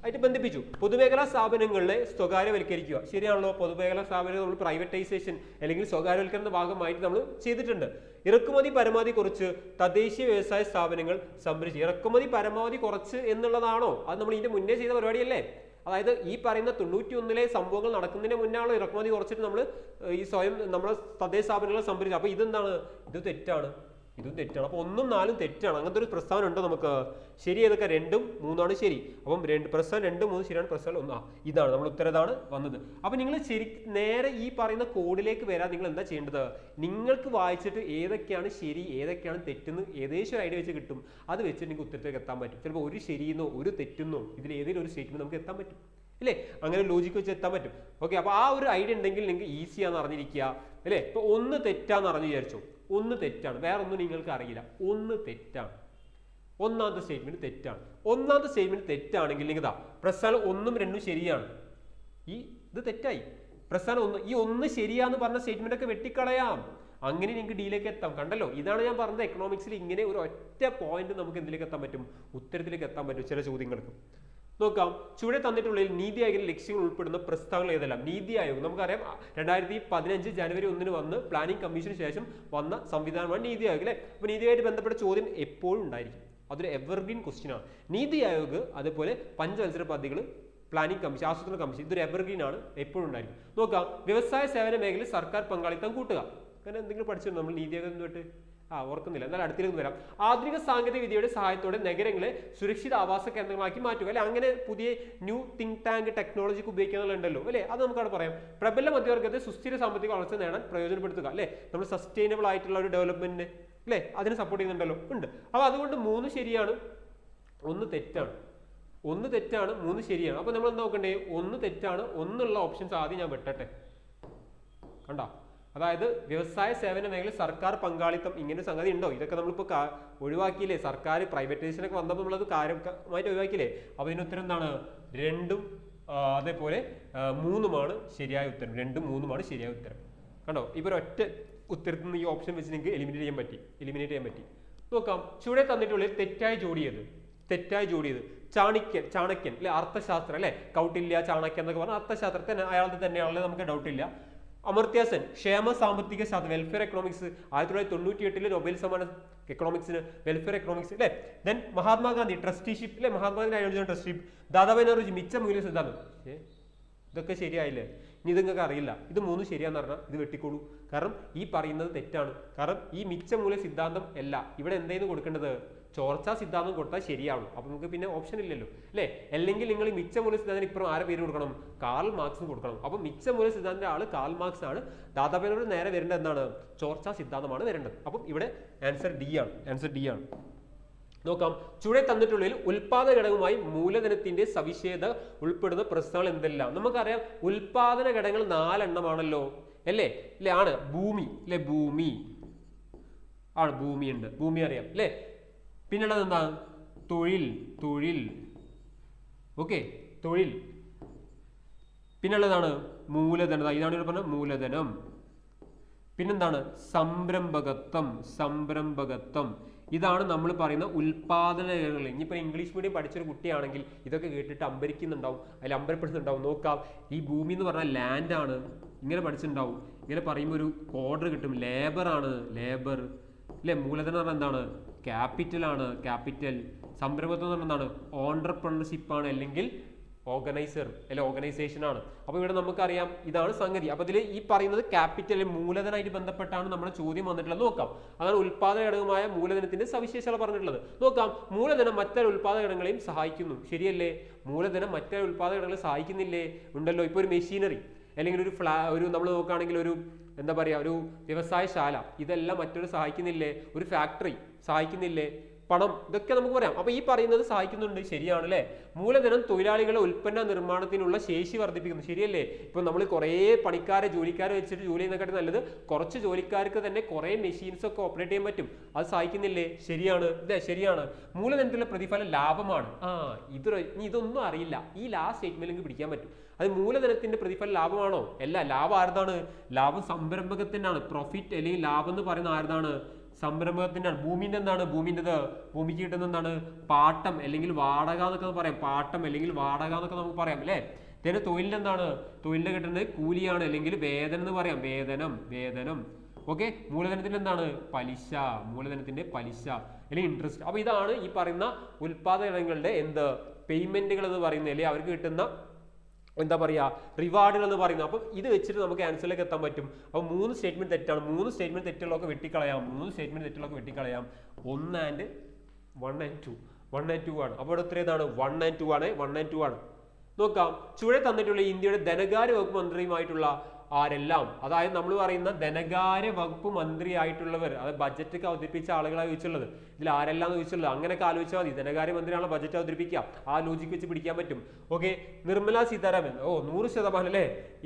ആയിട്ട് ബന്ധിപ്പിച്ചു. പൊതുമേഖലാ സ്ഥാപനങ്ങളെ സ്വകാര്യവൽക്കരിക്കുക. ശരിയാണല്ലോ. പൊതുമേഖലാ സ്ഥാപനങ്ങൾ നമ്മൾ പ്രൈവറ്റൈസേഷൻ അല്ലെങ്കിൽ സ്വകാര്യവൽക്കരണ ഭാഗമായിട്ട് നമ്മൾ ചെയ്തിട്ടുണ്ട്. ഇറക്കുമതി പരമാവധി കുറച്ച് തദ്ദേശീയ വ്യവസായ സ്ഥാപനങ്ങൾ സംരക്ഷിച്ചു. ഇറക്കുമതി പരമാവധി കുറച്ച് എന്നുള്ളതാണോ? അത് നമ്മൾ ഇതിന്റെ മുന്നേ ചെയ്ത പരിപാടിയല്ലേ. അതായത് ഈ പറയുന്ന 91 സംഭവങ്ങൾ നടക്കുന്നതിന് മുന്നാണല്ലോ ഇറക്കുമതി കുറച്ചിട്ട് നമ്മൾ ഈ സ്വയം നമ്മളെ തദ്ദേശ സ്ഥാപനങ്ങളെ സംരക്ഷിച്ചു. അപ്പൊ ഇതെന്താണ്? ഇത് തെറ്റാണ്. ഇതും തെറ്റാണ്. അപ്പൊ 1ഉം 4ഉം തെറ്റാണ്. അങ്ങനത്തെ ഒരു പ്രസ്താവന ഉണ്ടോ നമുക്ക്? ശരി ഏതൊക്കെ? 2ഉം 3ആണ് ശരി. അപ്പം പ്രസ്താവന 2, 3 ശരിയാണ്. പ്രസ്താവന 1. ഇതാണ് നമ്മൾ ഉത്തരതാണ് വന്നത്. അപ്പൊ നിങ്ങൾ ശരി നേരെ ഈ പറയുന്ന കോഡിലേക്ക് വരാൻ നിങ്ങൾ എന്താ ചെയ്യേണ്ടത്? നിങ്ങൾക്ക് വായിച്ചിട്ട് ഏതൊക്കെയാണ് ശരി ഏതൊക്കെയാണ് തെറ്റെന്ന് ഏകദേശം ഒരു ഐഡിയ വെച്ച് കിട്ടും. അത് വെച്ചിട്ട് നിങ്ങൾക്ക് ഉത്തരത്തിലേക്ക് എത്താൻ പറ്റും. ചിലപ്പോൾ ഒരു ശരിയെന്നോ ഒരു തെറ്റെന്നോ ഇതിൽ ഏതെങ്കിലും ഒരു സ്റ്റേറ്റ്മെന്റ് നമുക്ക് എത്താൻ പറ്റും അല്ലേ. അങ്ങനെ ലോജിക്ക് വെച്ച് എത്താൻ പറ്റും. ഓക്കെ. അപ്പൊ ആ ഒരു ഐഡിയ ഉണ്ടെങ്കിൽ നിങ്ങൾക്ക് ഈസിയാന്ന് അറിഞ്ഞിരിക്കുക അല്ലേ. ഇപ്പൊ 1 തെറ്റാന്ന് അറിഞ്ഞു വിചാരിച്ചോ. 1 തെറ്റാണ്. വേറെ ഒന്നും നിങ്ങൾക്ക് അറിയില്ല. 1 തെറ്റാണ്. ഒന്നാമത്തെ സ്റ്റേറ്റ്മെന്റ് തെറ്റാണ്. ഒന്നാമത്തെ സ്റ്റേറ്റ്മെന്റ് തെറ്റാണെങ്കിൽ നിങ്ങൾ പ്രസ്ഥാനം 1ഉം 2ഉം ശരിയാണ്. ഇത് തെറ്റായി. പ്രസ്ഥാനം 1 ഈ 1 ശരിയാന്ന് പറഞ്ഞ സ്റ്റേറ്റ്മെന്റ് ഒക്കെ വെട്ടിക്കളയാം. അങ്ങനെ നിങ്ങൾക്ക് ഡിയിലേക്ക് എത്താം. കണ്ടല്ലോ. ഇതാണ് ഞാൻ പറഞ്ഞത്. എക്കണോമിക്സിൽ ഇങ്ങനെ ഒരു ഒറ്റ പോയിന്റ് നമുക്ക് എന്തിലേക്ക് എത്താൻ പറ്റും? ഉത്തരത്തിലേക്ക് എത്താൻ പറ്റും ചില ചോദ്യങ്ങൾക്ക്. നോക്കാം. ചുവടെ തന്നിട്ടുള്ളിൽ നീതി ആയോഗിന്റെ ലക്ഷ്യങ്ങൾ ഉൾപ്പെടുന്ന പ്രസ്താവനകൾ ഏതെല്ലാം? നീതി ആയോഗ് നമുക്കറിയാം 2015 ജനുവരി 1 വന്ന് പ്ലാനിംഗ് കമ്മീഷന് ശേഷം വന്ന സംവിധാനമാണ് നീതി ആയോഗ് അല്ലെ. അപ്പൊ നീതിയായിട്ട് ബന്ധപ്പെട്ട ചോദ്യം എപ്പോഴും ഉണ്ടായിരിക്കും. അതൊരു എവർഗ്രീൻ ക്വസ്റ്റ്യൻ ആണ്. നീതി ആയോഗ് അതുപോലെ പഞ്ചവത്സര പദ്ധതികൾ, പ്ലാനിംഗ് കമ്മീഷൻ, ആസൂത്രണ കമ്മീഷൻ ഇതൊരു എവർഗ്രീൻ ആണ്, എപ്പോഴും ഉണ്ടായിരിക്കും. നോക്കാം. വ്യവസായ സേവന മേഖലയിൽ സർക്കാർ പങ്കാളിത്തം കൂട്ടുക. അങ്ങനെ എന്തെങ്കിലും പഠിച്ചിട്ടുണ്ട് നമ്മൾ നീതി ആയോഗ് തൊട്ട്? ഓർക്കുന്നില്ല. എന്നാൽ അടുത്തേക്ക് വരാം. ആധുനിക സാങ്കേതിക വിദ്യയുടെ സഹായത്തോടെ നഗരങ്ങളെ സുരക്ഷിത ആവാസ കേന്ദ്രങ്ങളാക്കി മാറ്റുക അല്ലെ. അങ്ങനെ പുതിയ ന്യൂ തിങ്ക് ടാങ്ക് ടെക്നോളജിക്ക് ഉപയോഗിക്കാനുണ്ടല്ലോ അല്ലെ. അത് നമുക്കവിടെ പറയാം. പ്രബല മധ്യവർഗത്തെ സുസ്ഥിര സാമ്പത്തിക വളർച്ച നേടാൻ പ്രയോജനപ്പെടുത്തുക അല്ലെ. നമ്മൾ സസ്റ്റൈനബിൾ ആയിട്ടുള്ള ഒരു ഡെവലപ്മെന്റിന് അല്ലെ അതിനെ സപ്പോർട്ട് ചെയ്യുന്നുണ്ടല്ലോ. ഉണ്ട്. അപ്പൊ അതുകൊണ്ട് 3 ശരിയാണ്, 1 തെറ്റാണ്. 1 തെറ്റാണ്, 3 ശരിയാണ്. അപ്പൊ നമ്മൾ എന്താ നോക്കണ്ടേ? 1 തെറ്റാണ്, 1 ഓപ്ഷൻസ് ആദ്യം ഞാൻ വെട്ടട്ടെ. കണ്ടോ? അതായത് വ്യവസായ സേവന മേഖലയിൽ സർക്കാർ പങ്കാളിത്തം ഇങ്ങനെ സംഗതി ഉണ്ടോ? ഇതൊക്കെ നമ്മളിപ്പോൾ ഒഴിവാക്കിയില്ലേ. സർക്കാർ പ്രൈവറ്റൈസേഷൻ ഒക്കെ വന്നപ്പോൾ നമ്മളത് കാര്യമായിട്ട് ഒഴിവാക്കിയില്ലേ. അപ്പൊ ഇതിന് ഉത്തരം എന്താണ്? 2ഉം അതേപോലെ 3 ശരിയായ ഉത്തരം. 2, 3 ശരിയായ ഉത്തരം. കണ്ടോ, ഇവർ ഒറ്റ ഉത്തരത്തിൽ നിന്ന് ഈ ഓപ്ഷൻ വെച്ച് നിങ്ങൾക്ക് എലിമിനേറ്റ് ചെയ്യാൻ പറ്റി. നോക്കാം, ചുവടെ തന്നിട്ടുള്ളിൽ തെറ്റായി ജോഡിയത് ചാണക്യൻ അല്ലെ, അർത്ഥശാസ്ത്രം അല്ലെ, കൗട്ടില്യ ചാണക്യൻ എന്നൊക്കെ പറഞ്ഞാൽ അർത്ഥശാസ്ത്രത്തിന് അയാളുടെ തന്നെയാണല്ലേ, നമുക്ക് ഡൗട്ടില്ല. അമർത്യ സെൻ ക്ഷേമ സാമ്പത്തിക ശാസ്ത്രം, വെൽഫെയർ എക്കണോമിക്സ്, 1998 നൊബേൽ സമ്മാനം എക്കണോമിക്സിന്, വെൽഫെയർ എക്കണോമിക്സ് അല്ലെ. ദെൻ മഹാത്മാഗാന്ധി ട്രസ്റ്റിഷിപ്പ് അല്ലെ, മഹാത്മാഗാന്ധി ആയോജിച്ച ട്രസ്റ്റിഷിപ്പ്. ദാദാഭായ് നവറോജി മിച്ച മൂല്യ സിദ്ധാന്തം. ഇതൊക്കെ ശരിയായില്ലേ? ഇനി ഇത് നിങ്ങൾക്ക് അറിയില്ല, ഇത് 3 ശരിയാന്ന് പറഞ്ഞാൽ ഇത് വെട്ടിക്കോളൂ. കാരണം ഈ പറയുന്നത് തെറ്റാണ്. കാരണം ഈ മിച്ച മൂല്യ സിദ്ധാന്തം അല്ല, ഇവിടെ എന്തായിരുന്നു കൊടുക്കേണ്ടത്? ചോർച്ചാ സിദ്ധാന്തം കൊടുത്താൽ ശരിയാവും. അപ്പൊ നമുക്ക് പിന്നെ ഓപ്ഷൻ ഇല്ലല്ലോ അല്ലെ. അല്ലെങ്കിൽ നിങ്ങൾ മിച്ച മൂല്യ സിദ്ധാന്തം ഇപ്പുറം ആരെ പേര് കൊടുക്കണം? കാൾ മാർക്സിന് കൊടുക്കണം. അപ്പൊ മിച്ച മൂല്യ സിദ്ധാന്തത്തിന്റെ ആള് കാൾ മാർക്സ് ആണ്. ദാദാഭായിനോട് നേരെ വരേണ്ടത് എന്താണ്? ചോർച്ചാ സിദ്ധാന്തമാണ് വരേണ്ടത്. അപ്പം ഇവിടെ ആൻസർ ഡി ആണ്. നോക്കാം, ചുവടെ തന്നിട്ടുള്ളതിൽ ഉൽപാദന ഘടകമായി മൂലധനത്തിന്റെ സവിശേഷത ഉൾപ്പെടുന്ന പ്രശ്നങ്ങൾ എന്തെല്ലാം? നമുക്കറിയാം ഉൽപാദന ഘടകങ്ങൾ 4 എണ്ണമാണല്ലോ അല്ലേ. ആണ് ഭൂമി അല്ലെ, ഭൂമിയുണ്ട്, ഭൂമി അറിയാം അല്ലെ. പിന്നുള്ളത് എന്താ? തൊഴിൽ. ഓക്കെ, തൊഴിൽ. പിന്നുള്ളതാണ് മൂലധനം. ഇതാണ് ഇവിടെ പറഞ്ഞ മൂലധനം. പിന്നെന്താണ്? സംരംഭകത്വം. ഇതാണ് നമ്മൾ പറയുന്ന ഉൽപാദന ഘടകങ്ങൾ. ഇനിയിപ്പോൾ ഇംഗ്ലീഷ് മീഡിയം പഠിച്ചൊരു കുട്ടിയാണെങ്കിൽ ഇതൊക്കെ കേട്ടിട്ട് അമ്പരപ്പെടുന്നുണ്ടാവും. നോക്കാം, ഈ ഭൂമി എന്ന് പറഞ്ഞാൽ ലാൻഡ് ആണ്, ഇങ്ങനെ പഠിച്ചിട്ടുണ്ടാവും. ഇങ്ങനെ പറയുമ്പോൾ ഒരു ഓർഡർ കിട്ടും. ലേബർ അല്ലെ. മൂലധനം എന്ന് പറഞ്ഞാൽ എന്താണ്? ക്യാപിറ്റൽ. സംരംഭത്വം എന്ന് പറഞ്ഞാൽ എന്താണ്? ഓൺട്രപ്രണർഷിപ്പ് ആണ്, അല്ലെങ്കിൽ ഓർഗനൈസേഷൻ ആണ്. അപ്പൊ ഇവിടെ നമുക്കറിയാം ഇതാണ് സംഗതി. അപ്പൊ ഇതിൽ ഈ പറയുന്നത് ക്യാപിറ്റൽ മൂലധനമായിട്ട് ബന്ധപ്പെട്ടാണ് നമ്മുടെ ചോദ്യം വന്നിട്ടുള്ളത്. നോക്കാം, അതാണ് ഉൽപാദന ഘടകമായ മൂലധനത്തിന്റെ സവിശേഷത പറഞ്ഞിട്ടുള്ളത്. നോക്കാം, മൂലധനം മറ്റൊരു ഉൽപാദന ഘടകങ്ങളെയും സഹായിക്കുന്നു. ശരിയല്ലേ? മൂലധനം മറ്റൊരു ഉൽപാദന ഘടകങ്ങളെ സഹായിക്കുന്നില്ലേ? ഉണ്ടല്ലോ. ഇപ്പൊ ഒരു മെഷീനറി അല്ലെങ്കിൽ ഒരു നമ്മൾ നോക്കുകയാണെങ്കിൽ ഒരു എന്താ പറയാ, ഒരു വ്യവസായശാല, ഇതെല്ലാം മറ്റൊരു സഹായിക്കുന്നില്ലേ? ഒരു ഫാക്ടറി സഹായിക്കുന്നില്ലേ? പണം, ഇതൊക്കെ നമുക്ക് പറയാം. അപ്പൊ ഈ പറയുന്നത് സഹായിക്കുന്നുണ്ട്. ശരിയാണ് അല്ലെ. മൂലധനം തൊഴിലാളികളെ ഉൽപ്പന്ന നിർമ്മാണത്തിനുള്ള ശേഷി വർദ്ധിപ്പിക്കുന്നു. ശരിയല്ലേ? ഇപ്പൊ നമ്മൾ കുറെ ജോലിക്കാരെ വെച്ചിട്ട് ജോലി ചെയ്യുന്നതിനെക്കാട്ടി നല്ലത് കുറച്ച് ജോലിക്കാർക്ക് തന്നെ കുറെ മെഷീൻസ് ഒക്കെ ഓപ്പറേറ്റ് ചെയ്യാൻ പറ്റും. അത് സഹായിക്കുന്നില്ലേ? ശരിയാണ്. മൂലധനത്തിലുള്ള പ്രതിഫലം ലാഭമാണ്. ഇതൊന്നും അറിയില്ല, ഈ ലാസ്റ്റ് സ്റ്റേറ്റ്മെന്റ് നിങ്ങൾക്ക് പിടിക്കാൻ പറ്റും. അത് മൂലധനത്തിന്റെ പ്രതിഫലം ലാഭമാണോ? അല്ല. ലാഭം ആരുതാണ്? ലാഭം സംരംഭകത്തിനാണ്. പ്രോഫിറ്റ് അല്ലെങ്കിൽ ലാഭം എന്ന് പറയുന്ന ആരുതാണ്? സംരംഭകത്തിനാണ്. ഭൂമിന്റെ എന്താണ്? ഭൂമിക്ക് കിട്ടുന്ന എന്താണ്? പാട്ടം അല്ലെങ്കിൽ വാടക എന്നൊക്കെ പറയാം. പാട്ടം അല്ലെങ്കിൽ വാടക എന്നൊക്കെ നമുക്ക് പറയാം അല്ലെ. പിന്നെ തൊഴിലിന്റെ എന്താണ്? തൊഴിലിന്റെ കിട്ടുന്നത് കൂലിയാണ്, അല്ലെങ്കിൽ വേതനം എന്ന് പറയാം. വേതനം. ഓക്കെ. മൂലധനത്തിന്റെ എന്താണ്? മൂലധനത്തിന്റെ പലിശ അല്ലെങ്കിൽ ഇൻട്രസ്റ്റ്. അപ്പൊ ഇതാണ് ഈ പറയുന്ന ഉൽപാദനങ്ങളുടെ പേയ്മെന്റുകൾ എന്ന് പറയുന്നത്, അല്ലെങ്കിൽ അവർക്ക് കിട്ടുന്ന എന്താ പറയാ, റിവാർഡുകൾ എന്ന് പറയുന്നത്. അപ്പം ഇത് വെച്ചിട്ട് നമുക്ക് ആൻസറിലേക്ക് എത്താൻ പറ്റും. അപ്പോൾ 3 സ്റ്റേറ്റ്മെന്റ് തെറ്റാണ്. 3 സ്റ്റേറ്റ്മെന്റ് തെറ്റുകളൊക്കെ വെട്ടിക്കളയാം. 1 and 2 ആണ്. അപ്പോൾ ഇവിടെ ഉത്തരം ഏതാണ്? 1 and 2 ആണ്. നോക്കാം, ചുവടെ തന്നിട്ടുള്ള ഇന്ത്യയുടെ ധനകാര്യ വകുപ്പ് മന്ത്രിയുമായിട്ടുള്ള ആരെല്ലാം, അതായത് നമ്മൾ പറയുന്ന ധനകാര്യ വകുപ്പ് മന്ത്രിയായിട്ടുള്ളവർ, അത് ബജറ്റ് ഒക്കെ അവതരിപ്പിച്ച ആളുകളാണ് ചോദിച്ചുള്ളത്. ഇതിൽ ആരെല്ലാം ചോദിച്ചുള്ളത്? അങ്ങനെയൊക്കെ ആലോചിച്ചാൽ മതി. ധനകാര്യ മന്ത്രിയാണ് ബജറ്റ് അവതരിപ്പിക്കുക, ആ ലോജിക്ക് വെച്ച് പിടിക്കാൻ പറ്റും. ഓക്കെ. നിർമ്മല സീതാരാമൻ, 100% അല്ലേ,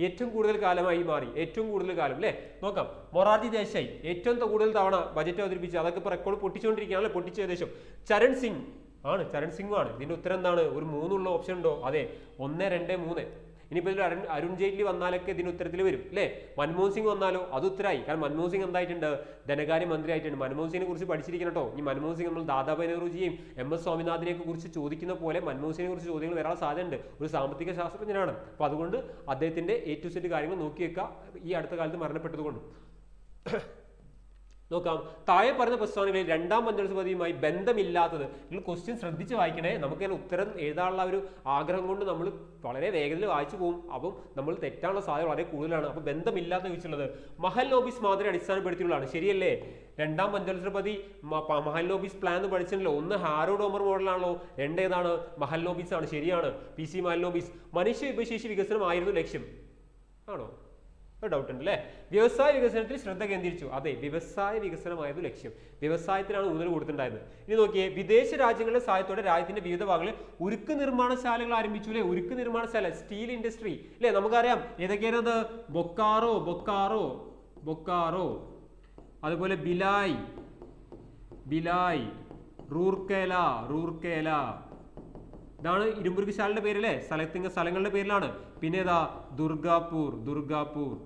ഏറ്റവും കൂടുതൽ കാലമായി മാറി, ഏറ്റവും കൂടുതൽ കാലം അല്ലേ. നോക്കാം, മൊറാർജി ദേശായി ഏറ്റവും കൂടുതൽ തവണ ബജറ്റ് അവതരിപ്പിച്ചു, അതൊക്കെ ഇപ്പോൾ റെക്കോർഡ് പൊട്ടിച്ചുകൊണ്ടിരിക്കുകയാണ്, പൊട്ടിച്ച ഏകദേശം. ചരൺ സിംഗ് ആണ്. ഇതിന്റെ ഉത്തരം എന്താണ്? ഒരു 3 ഓപ്ഷൻ ഉണ്ടോ? അതെ, 1, 2, 3. ഇനിയിപ്പോൾ ഇതിൽ അരുൺ ജെയ്റ്റ്ലി വന്നാലൊക്കെ ഇതിന് ഉത്തരത്തിൽ വരും അല്ലേ. മൻമോഹൻ സിംഗ് വന്നാലോ? അത് ഉത്തരമായി. കാരണം മൻമോഹൻ സിംഗ് എന്തായിട്ടുണ്ട്? ധനകാര്യ മന്ത്രി ആയിട്ടുണ്ട്. മൻമോഹൻ സിംഗിനെ കുറിച്ച് പഠിച്ചിരിക്കണം കേട്ടോ. ഈ മൻമോഹൻ സിംഗ് നമ്മൾ ദാദാഭായ് നവറോജിയെയും MS സ്വാമിനാഥനെയൊക്കെ കുറിച്ച് ചോദിക്കുന്ന പോലെ മൻമോഹൻ സിംഗിനെ കുറിച്ച് ചോദ്യങ്ങൾ വരാൻ സാധ്യതയുണ്ട്. ഒരു സാമ്പത്തിക ശാസ്ത്രജ്ഞനാണ്. അപ്പോൾ അതുകൊണ്ട് അദ്ദേഹത്തിന്റെ A to Z കാര്യങ്ങൾ നോക്കി വെക്കുക, ഈ അടുത്ത കാലത്ത് മരണപ്പെട്ടതുകൊണ്ട്. നോക്കാം, താഴെ പറഞ്ഞ പ്രസ്താവനകളിൽ 2ാം പഞ്ചവത്സരപതിയുമായി ബന്ധമില്ലാത്തത്. നിങ്ങൾ ക്വസ്റ്റ്യൻ ശ്രദ്ധിച്ച് വായിക്കണേ. നമുക്ക് ഉത്തരം എഴുതാനുള്ള ഒരു ആഗ്രഹം കൊണ്ട് നമ്മൾ വളരെ വേഗത്തിൽ വായിച്ചു പോകും. അപ്പം നമ്മൾ തെറ്റാനുള്ള സാധ്യത വളരെ കൂടുതലാണ്. അപ്പോൾ ബന്ധമില്ലാത്ത ചോദിച്ചുള്ളത് മഹൽനോബിസ് മാതൃക അടിസ്ഥാനപ്പെടുത്തിയുള്ളതാണ്. ശരിയല്ലേ? 2ാം പഞ്ചവത്സരപതി മഹൽനോബിസ് പ്ലാൻ എന്ന് പഠിച്ചിട്ടുണ്ടല്ലോ. 1 ഹാരോ ഡോമർ മോഡലാണല്ലോ, 2 ഏതാണ്? മഹൽനോബിസ് ആണ്. ശരിയാണ്, PC മഹൽനോബിസ്. മനുഷ്യ വിഭവശേഷി വികസനമായിരുന്നു ലക്ഷ്യം. ആണോ? ഡൗട്ട് ഉണ്ട് അല്ലേ. വ്യവസായ വികസനത്തിൽ ശ്രദ്ധ കേന്ദ്രീകരിച്ചു. അതെ, വ്യവസായ വികസനമായിരുന്നു ലക്ഷ്യം. വ്യവസായത്തിലാണ് ഊന്നൽ കൊടുത്തിട്ടുണ്ടായത്. ഇനി നോക്കിയേ, വിദേശ രാജ്യങ്ങളുടെ സഹായത്തോടെ രാജ്യത്തിന്റെ വിവിധ ഭാഗങ്ങളിൽ ഉരുക്ക് നിർമ്മാണശാലകൾ ആരംഭിച്ചു അല്ലെ. ഉരുക്ക് നിർമ്മാണശാല, സ്റ്റീൽ ഇൻഡസ്ട്രി അല്ലെ. നമുക്കറിയാം ഏതൊക്കെയാണത്? ബൊക്കാറോ, അതുപോലെ ബിലായ്, റൂർക്കേല, ഇതാണ് ഇരുമ്പുരുക്കശാലയുടെ പേരല്ലേ, സ്ഥലങ്ങളുടെ പേരിലാണ്. പിന്നെ ഏതാ ദുർഗാപൂർ.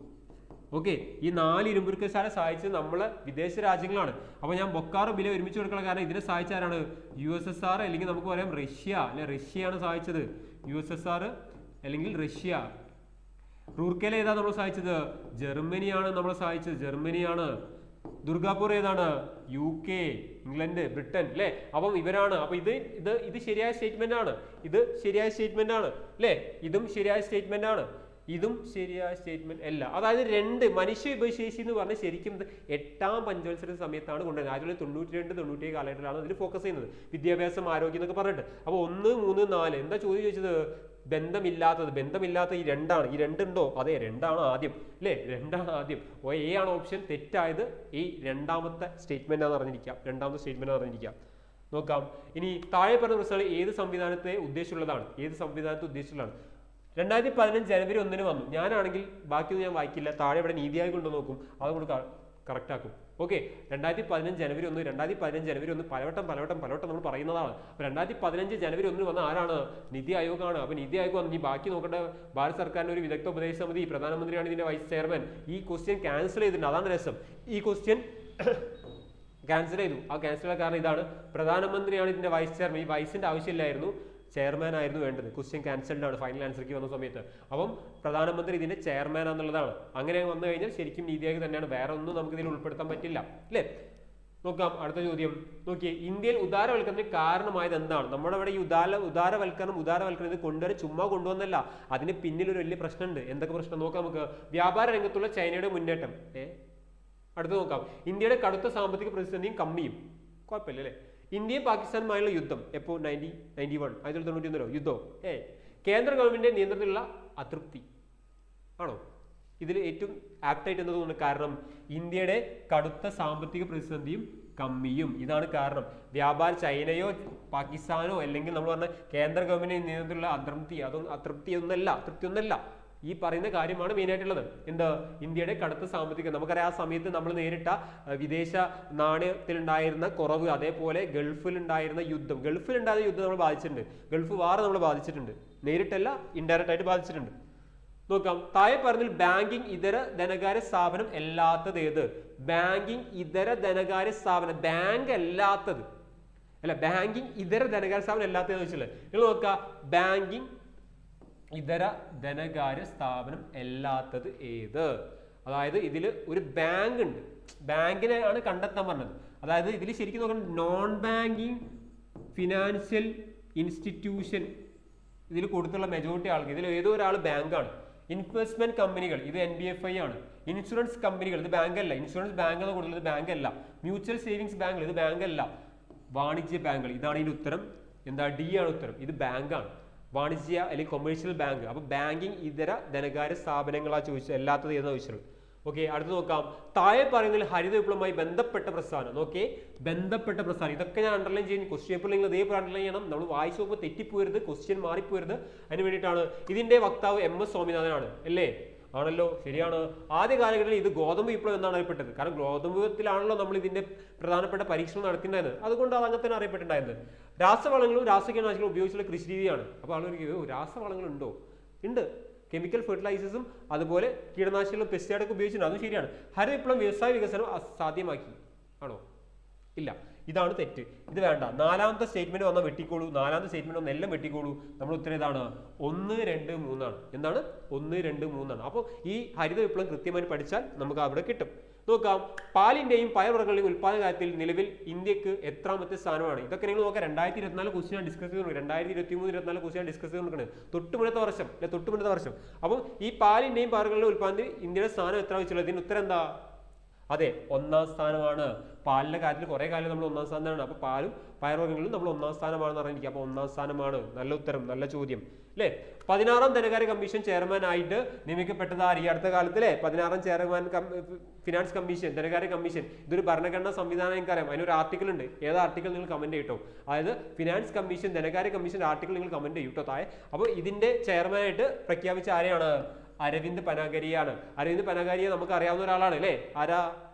ഓക്കെ, ഈ 4 ഇരുമ്പുരുക്കശാല സഹായിച്ചത് നമ്മളെ വിദേശ രാജ്യങ്ങളാണ്. അപ്പോൾ ഞാൻ ബൊക്കാറോ ബിലെ ഒരുമിച്ച് കൊടുക്കണം, കാരണം ഇതിനെ സഹായിച്ച ആരാണ്? USSR അല്ലെങ്കിൽ നമുക്ക് പറയാം റഷ്യ അല്ലെ, റഷ്യയാണ് സഹായിച്ചത്. USSR അല്ലെങ്കിൽ റഷ്യ. റൂർക്കേല ഏതാ നമ്മൾ സഹായിച്ചത്? ജർമ്മനിയാണ് നമ്മൾ സഹായിച്ചത്, ജർമ്മനിയാണ്. ദുർഗാപൂർ ഏതാണ്? UK, ഇംഗ്ലണ്ട്, ബ്രിട്ടൻ അല്ലേ. അപ്പം ഇവരാണ്. അപ്പൊ ഇത് ശരിയായ സ്റ്റേറ്റ്മെന്റ് ആണ്, ഇത് ശരിയായ സ്റ്റേറ്റ്മെന്റ് ആണ് അല്ലേ, ഇതും ശരിയായ സ്റ്റേറ്റ്മെന്റ് ആണ്, ഇതും ശരിയായ സ്റ്റേറ്റ്മെന്റ് അല്ല. അതായത് 2 മനുഷ്യ വിഭവശേഷി എന്ന് പറഞ്ഞാൽ ശരിക്കും 8ാം പഞ്ചവത്സര സമയത്താണ് കൊണ്ടുവരുന്നത്. 1992-97 കാലഘട്ടത്തിലാണ് ഇതിൽ ഫോക്കസ് ചെയ്യുന്നത്, വിദ്യാഭ്യാസം, ആരോഗ്യം എന്നൊക്കെ പറഞ്ഞിട്ട്. അപ്പോൾ 1, 3, 4 എന്താ ചോദ്യം ചോദിച്ചത്? ബന്ധമില്ലാത്ത ഈ 2ആണ്. ഈ 2 ഉണ്ടോ? അതെ, 2ആണ് ആദ്യം അല്ലേ, 2ആണ് ആദ്യം. A ആണ് ഓപ്ഷൻ. തെറ്റായത് ഈ രണ്ടാമത്തെ സ്റ്റേറ്റ്മെന്റ് ആണെന്ന് അറിഞ്ഞിരിക്കാം. നോക്കാം. ഇനി താഴെ പറഞ്ഞ പ്രശ്നങ്ങൾ ഏത് സംവിധാനത്തെ ഉദ്ദേശിച്ചുള്ളതാണ്? 2015 ജനുവരി 1 വന്നു. ഞാനാണെങ്കിൽ ബാക്കിയൊന്നും ഞാൻ വായിക്കില്ല, താഴെ ഇവിടെ നീതി ആയോഗ് കൊണ്ട് നോക്കും, അതുകൊണ്ട് കറക്റ്റ് ആക്കും. ഓക്കെ, 2015 ജനുവരി 1 പലവട്ടം നമ്മൾ പറയുന്നതാണ്. അപ്പോൾ 2015 ജനുവരി 1 വന്ന ആരാണ്? നീതി ആയോഗാണ്. അപ്പോൾ നീതി ആയോഗ് വന്നു. ഇനി ബാക്കി നോക്കേണ്ട ഭാരത് സർക്കാരിന്റെ ഒരു വിദഗ്ധ ഉപദേശ സമിതി, പ്രധാനമന്ത്രിയാണ് ഇതിന്റെ വൈസ് ചെയർമാൻ. ഈ ക്വസ്റ്റ്യൻ ക്യാൻസൽ ചെയ്തിട്ടുണ്ട്, അതാണ് രസം. ഈ ക്വസ്റ്റ്യൻ ക്യാൻസൽ ചെയ്തു. ആ ക്യാൻസൽ കാരണം ഇതാണ്, പ്രധാനമന്ത്രിയാണ് ഇതിന്റെ വൈസ് ചെയർമാൻ. ഈ വൈസിന്റെ ആവശ്യമില്ലായിരുന്നു, ചെയർമാൻ ആയിരുന്നു വേണ്ടത്. ക്വസ്റ്റ്യൻ ക്യാൻസൽഡ് ആണ് ഫൈനൽ ആൻസർക്ക് വന്ന സമയത്ത്. അപ്പം പ്രധാനമന്ത്രി ഇതിന്റെ ചെയർമാൻ ആണെന്നുള്ളതാണ്. അങ്ങനെ വന്നു കഴിഞ്ഞാൽ ശരിക്കും നീതി ആയോഗ് തന്നെയാണ്, വേറെ ഒന്നും നമുക്ക് ഇതിൽ ഉൾപ്പെടുത്താൻ പറ്റില്ല അല്ലേ. നോക്കാം അടുത്ത ചോദ്യം. നോക്കിയേ, ഇന്ത്യയിൽ ഉദാരവൽക്കരണത്തിന് കാരണമായത് എന്താണ്? നമ്മുടെ ഇവിടെ ഈ ഉദാരവൽക്കരണം ഇത് കൊണ്ടുവരാൻ ചുമ്മാ കൊണ്ടുവന്നല്ല, അതിന് പിന്നിൽ ഒരു വലിയ പ്രശ്നമുണ്ട്. എന്തൊക്കെ പ്രശ്നം നോക്കാം നമുക്ക്. വ്യാപാര രംഗത്തുള്ള ചൈനയുടെ മുന്നേറ്റം. അടുത്ത് നോക്കാം. ഇന്ത്യയുടെ കടുത്ത സാമ്പത്തിക പ്രതിസന്ധിയും കമ്മിയും. കുഴപ്പമില്ല അല്ലേ. ഇന്ത്യയും പാകിസ്ഥാനുമായുള്ള യുദ്ധം എപ്പോൾ? 1991 യുദ്ധം. കേന്ദ്ര ഗവൺമെന്റിന്റെ നിയന്ത്രണത്തിലുള്ള അതൃപ്തി ആണോ ഇതിൽ ഏറ്റവും ആപ്റ്റായിട്ട് എന്ന് തോന്നുന്നു? കാരണം ഇന്ത്യയുടെ കടുത്ത സാമ്പത്തിക പ്രതിസന്ധിയും കമ്മിയും, ഇതാണ് കാരണം. ചൈനയോ പാകിസ്ഥാനോ അല്ലെങ്കിൽ നമ്മൾ പറഞ്ഞ കേന്ദ്ര ഗവൺമെന്റിന്റെ നിയന്ത്രണത്തിലുള്ള അതൃപ്തി ഒന്നല്ല. ഈ പറയുന്ന കാര്യമാണ് മെയിൻ ആയിട്ടുള്ളത്. എന്താ? ഇന്ത്യയുടെ കടുത്ത സാമ്പത്തിക, നമുക്കറിയാം ആ സമയത്ത് നമ്മൾ നേരിട്ട വിദേശ നാണയത്തിലുണ്ടായിരുന്ന കുറവ്, അതേപോലെ ഗൾഫിലുണ്ടായിരുന്ന യുദ്ധം നമ്മൾ ബാധിച്ചിട്ടുണ്ട്. ഗൾഫ് വാർ നമ്മൾ ബാധിച്ചിട്ടുണ്ട്, നേരിട്ടല്ല ഇൻഡയറക്റ്റ് ആയിട്ട് ബാധിച്ചിട്ടുണ്ട്. നോക്കാം. താഴെ പറഞ്ഞതിൽ ബാങ്കിങ് ഇതര ധനകാര്യ സ്ഥാപനം അല്ലാത്തത് ഏത്? ബാങ്കിങ് ഇതര ധനകാര്യ സ്ഥാപനം, ബാങ്ക് അല്ലാത്തത് അല്ല, ബാങ്കിങ് ഇതര ധനകാര്യ സ്ഥാപനം അല്ലാത്തതെന്ന് വെച്ചാൽ നിങ്ങൾ നോക്കുക. ബാങ്കിങ് ഇതര ധനകാര്യ സ്ഥാപനം അല്ലാത്തത് ഏത്? അതായത് ഇതിൽ ഒരു ബാങ്ക് ഉണ്ട്, ബാങ്കിനെയാണ് കണ്ടെത്താൻ പറഞ്ഞത്. അതായത് ഇതിൽ ശരിക്കും നോക്കണം, നോൺ ബാങ്കിങ് ഫിനാൻഷ്യൽ ഇൻസ്റ്റിറ്റ്യൂഷൻ ഇതിൽ കൊടുത്തുള്ള മെജോറിറ്റി ആൾക്ക് ഇതിൽ ഏതോ ഒരാൾ ബാങ്കാണ്. ഇൻവെസ്റ്റ്മെന്റ് കമ്പനികൾ ഇത് NBFI ആണ്. ഇൻഷുറൻസ് കമ്പനികൾ ഇത് ബാങ്ക് അല്ല, ഇൻഷുറൻസ് ബാങ്ക് എന്ന് കൊടുക്കുന്നത് ബാങ്ക് അല്ല. മ്യൂച്വൽ സേവിങ്സ് ബാങ്കുകൾ ഇത് ബാങ്ക് അല്ല. വാണിജ്യ ബാങ്കുകൾ ഇതാണ് ഇതിന്റെ ഉത്തരം. എന്താ? D ആണ് ഉത്തരം. ഇത് ബാങ്കാണ്, വാണിജ്യ അല്ലെങ്കിൽ കൊമേഴ്ഷ്യൽ ബാങ്ക്. അപ്പൊ ബാങ്കിങ് ഇതര ധനകാര്യ സ്ഥാപനങ്ങളാ ചോദിച്ചത്, അല്ലാത്തത് ഏതാ ചോദിച്ചത്. ഓക്കെ, അടുത്ത് നോക്കാം. താഴെ പറയുന്നതിൽ ഹരിത വിപ്ലവവുമായി ബന്ധപ്പെട്ട പ്രസ്ഥാനം. ഓക്കെ, ബന്ധപ്പെട്ട പ്രസ്ഥാനം ഇതൊക്കെ ഞാൻ അണ്ടർലൈൻ ചെയ്യുന്നു. ക്വസ്റ്റ്യൻ പേപ്പറിൽ നിങ്ങൾ അതേപോലെ അണ്ടർലൈൻ ചെയ്യണം. നമ്മൾ വായിച്ചു പോകുമ്പോൾ തെറ്റിപ്പോരുത്, ക്വസ്റ്റ്യൻ മാറിപ്പോരുത്. അതിന് വേണ്ടിയിട്ടാണ്. ഇതിന്റെ വക്താവ് MS സ്വാമിനാഥനാണ് അല്ലേ? ആണല്ലോ, ശരിയാണ്. ആദ്യ കാലഘട്ടത്തിൽ ഇത് ഗോതമ്പ് വിപ്ലവം എന്നാണ് അറിയപ്പെട്ടത്. കാരണം ഗോതമ്പത്തിലാണല്ലോ നമ്മൾ ഇതിന്റെ പ്രധാനപ്പെട്ട പരീക്ഷണം നടത്തിണ്ടായത്, അതുകൊണ്ടാണ് അങ്ങനെ തന്നെ അറിയപ്പെട്ടിട്ടുണ്ടായത്. രാസവളങ്ങളും രാസകീടനാശിനികളും ഉപയോഗിച്ചുള്ള കൃഷി രീതിയാണ്. അപ്പോൾ ആളുകൾക്ക് രാസവളങ്ങൾ ഉണ്ടോ? ഉണ്ട്. കെമിക്കൽ ഫെർട്ടിലൈസേഴ്സും അതുപോലെ കീടനാശിനികളും പെസ്റ്റിസൈഡൊക്കെ ഉപയോഗിച്ചിട്ടുണ്ട്, അതും ശരിയാണ്. ഹരിത വിപ്ലവം വ്യവസായ വികസനം അസാധ്യമാക്കി ആണോ? ഇല്ല, ഇതാണ് തെറ്റ്. ഇത് വേണ്ട. 4ാമത്തെ സ്റ്റേറ്റ്മെന്റ് വന്നാൽ വെട്ടിക്കോളൂ. 4ാമത്തെ സ്റ്റേറ്റ്മെന്റ് വന്നാൽ എല്ലാം വെട്ടിക്കോളൂ. നമ്മൾ ഉത്തരം ഏതാണ്? 1, 2, 3 ആണ്. എന്താണ്? 1, 2, 3 ആണ്. അപ്പോൾ ഈ ഹരിത വിപ്ലവം കൃത്യമായി പഠിച്ചാൽ നമുക്ക് അവിടെ കിട്ടും. നോക്കാം. പാലിന്റെയും പയർവർഗ്ഗങ്ങളുടെയും ഉത്പാദന കാര്യത്തിൽ നിലവിൽ ഇന്ത്യക്ക് എത്രാമത്തെ സ്ഥാനമാണ്? ഇതൊക്കെ നിങ്ങൾ നോക്കാം. 2024 ക്വസ്റ്റ്യൻ ഡിസ്കസ് ചെയ്തു, 2023-24 ക്വസ്റ്റ്യൻ ഡിസ്കസ് ചെയ്തുകൊണ്ടിരിക്കുന്നത്. തൊട്ടുമുന്നത്തെ വർഷം. അപ്പം ഈ പാലിന്റെയും പയറുകളുടെ ഉത്പാദനത്തിൽ ഇന്ത്യയുടെ സ്ഥാനം എത്ര വെച്ചുള്ളത്? ഇതിന് ഉത്തരം എന്താ? അതെ, 1ാം സ്ഥാനമാണ്. പാലിന്റെ കാര്യത്തിൽ കുറെ കാലം നമ്മൾ 1ാം സ്ഥാനമാണ്. അപ്പൊ പാലും പയർവർഗ്ഗങ്ങളിലും നമ്മൾ 1ാം സ്ഥാനമാണെന്ന് അറിഞ്ഞിരിക്കുക. അപ്പൊ 1ാം സ്ഥാനമാണ്. നല്ല ഉത്തരം, നല്ല ചോദ്യം അല്ലേ? 16ാം ധനകാര്യ കമ്മീഷൻ ചെയർമാൻ ആയിട്ട് നിയമിക്കപ്പെട്ടത് ആര്? ഈ അടുത്ത കാലത്ത് അല്ലേ? 16ാം ചെയർമാൻ ഫിനാൻസ് കമ്മീഷൻ, ധനകാര്യ കമ്മീഷൻ. ഇതൊരു ഭരണഘടനാ സംവിധാനം എനിക്കറിയാം. അതിനൊരു ആർട്ടിക്കിൾ ഉണ്ട്. ഏത് ആർട്ടിക്കിൾ നിങ്ങൾ കമന്റ് ചെയ്യട്ടോ. അതായത് ഫിനാൻസ് കമ്മീഷൻ, ധനകാര്യ കമ്മീഷൻ ആർട്ടിക്കിൾ നിങ്ങൾ കമന്റ് ചെയ്യൂട്ടോ താഴെ. അപ്പോൾ ഇതിന്റെ ചെയർമാനായിട്ട് പ്രഖ്യാപിച്ച ആരെയാണ്? അരവിന്ദ് പനഗരിയാണ്. അരവിന്ദ് പനഗരിയെ നമുക്ക് അറിയാവുന്ന ഒരാളാണ് അല്ലേ? ആരാ?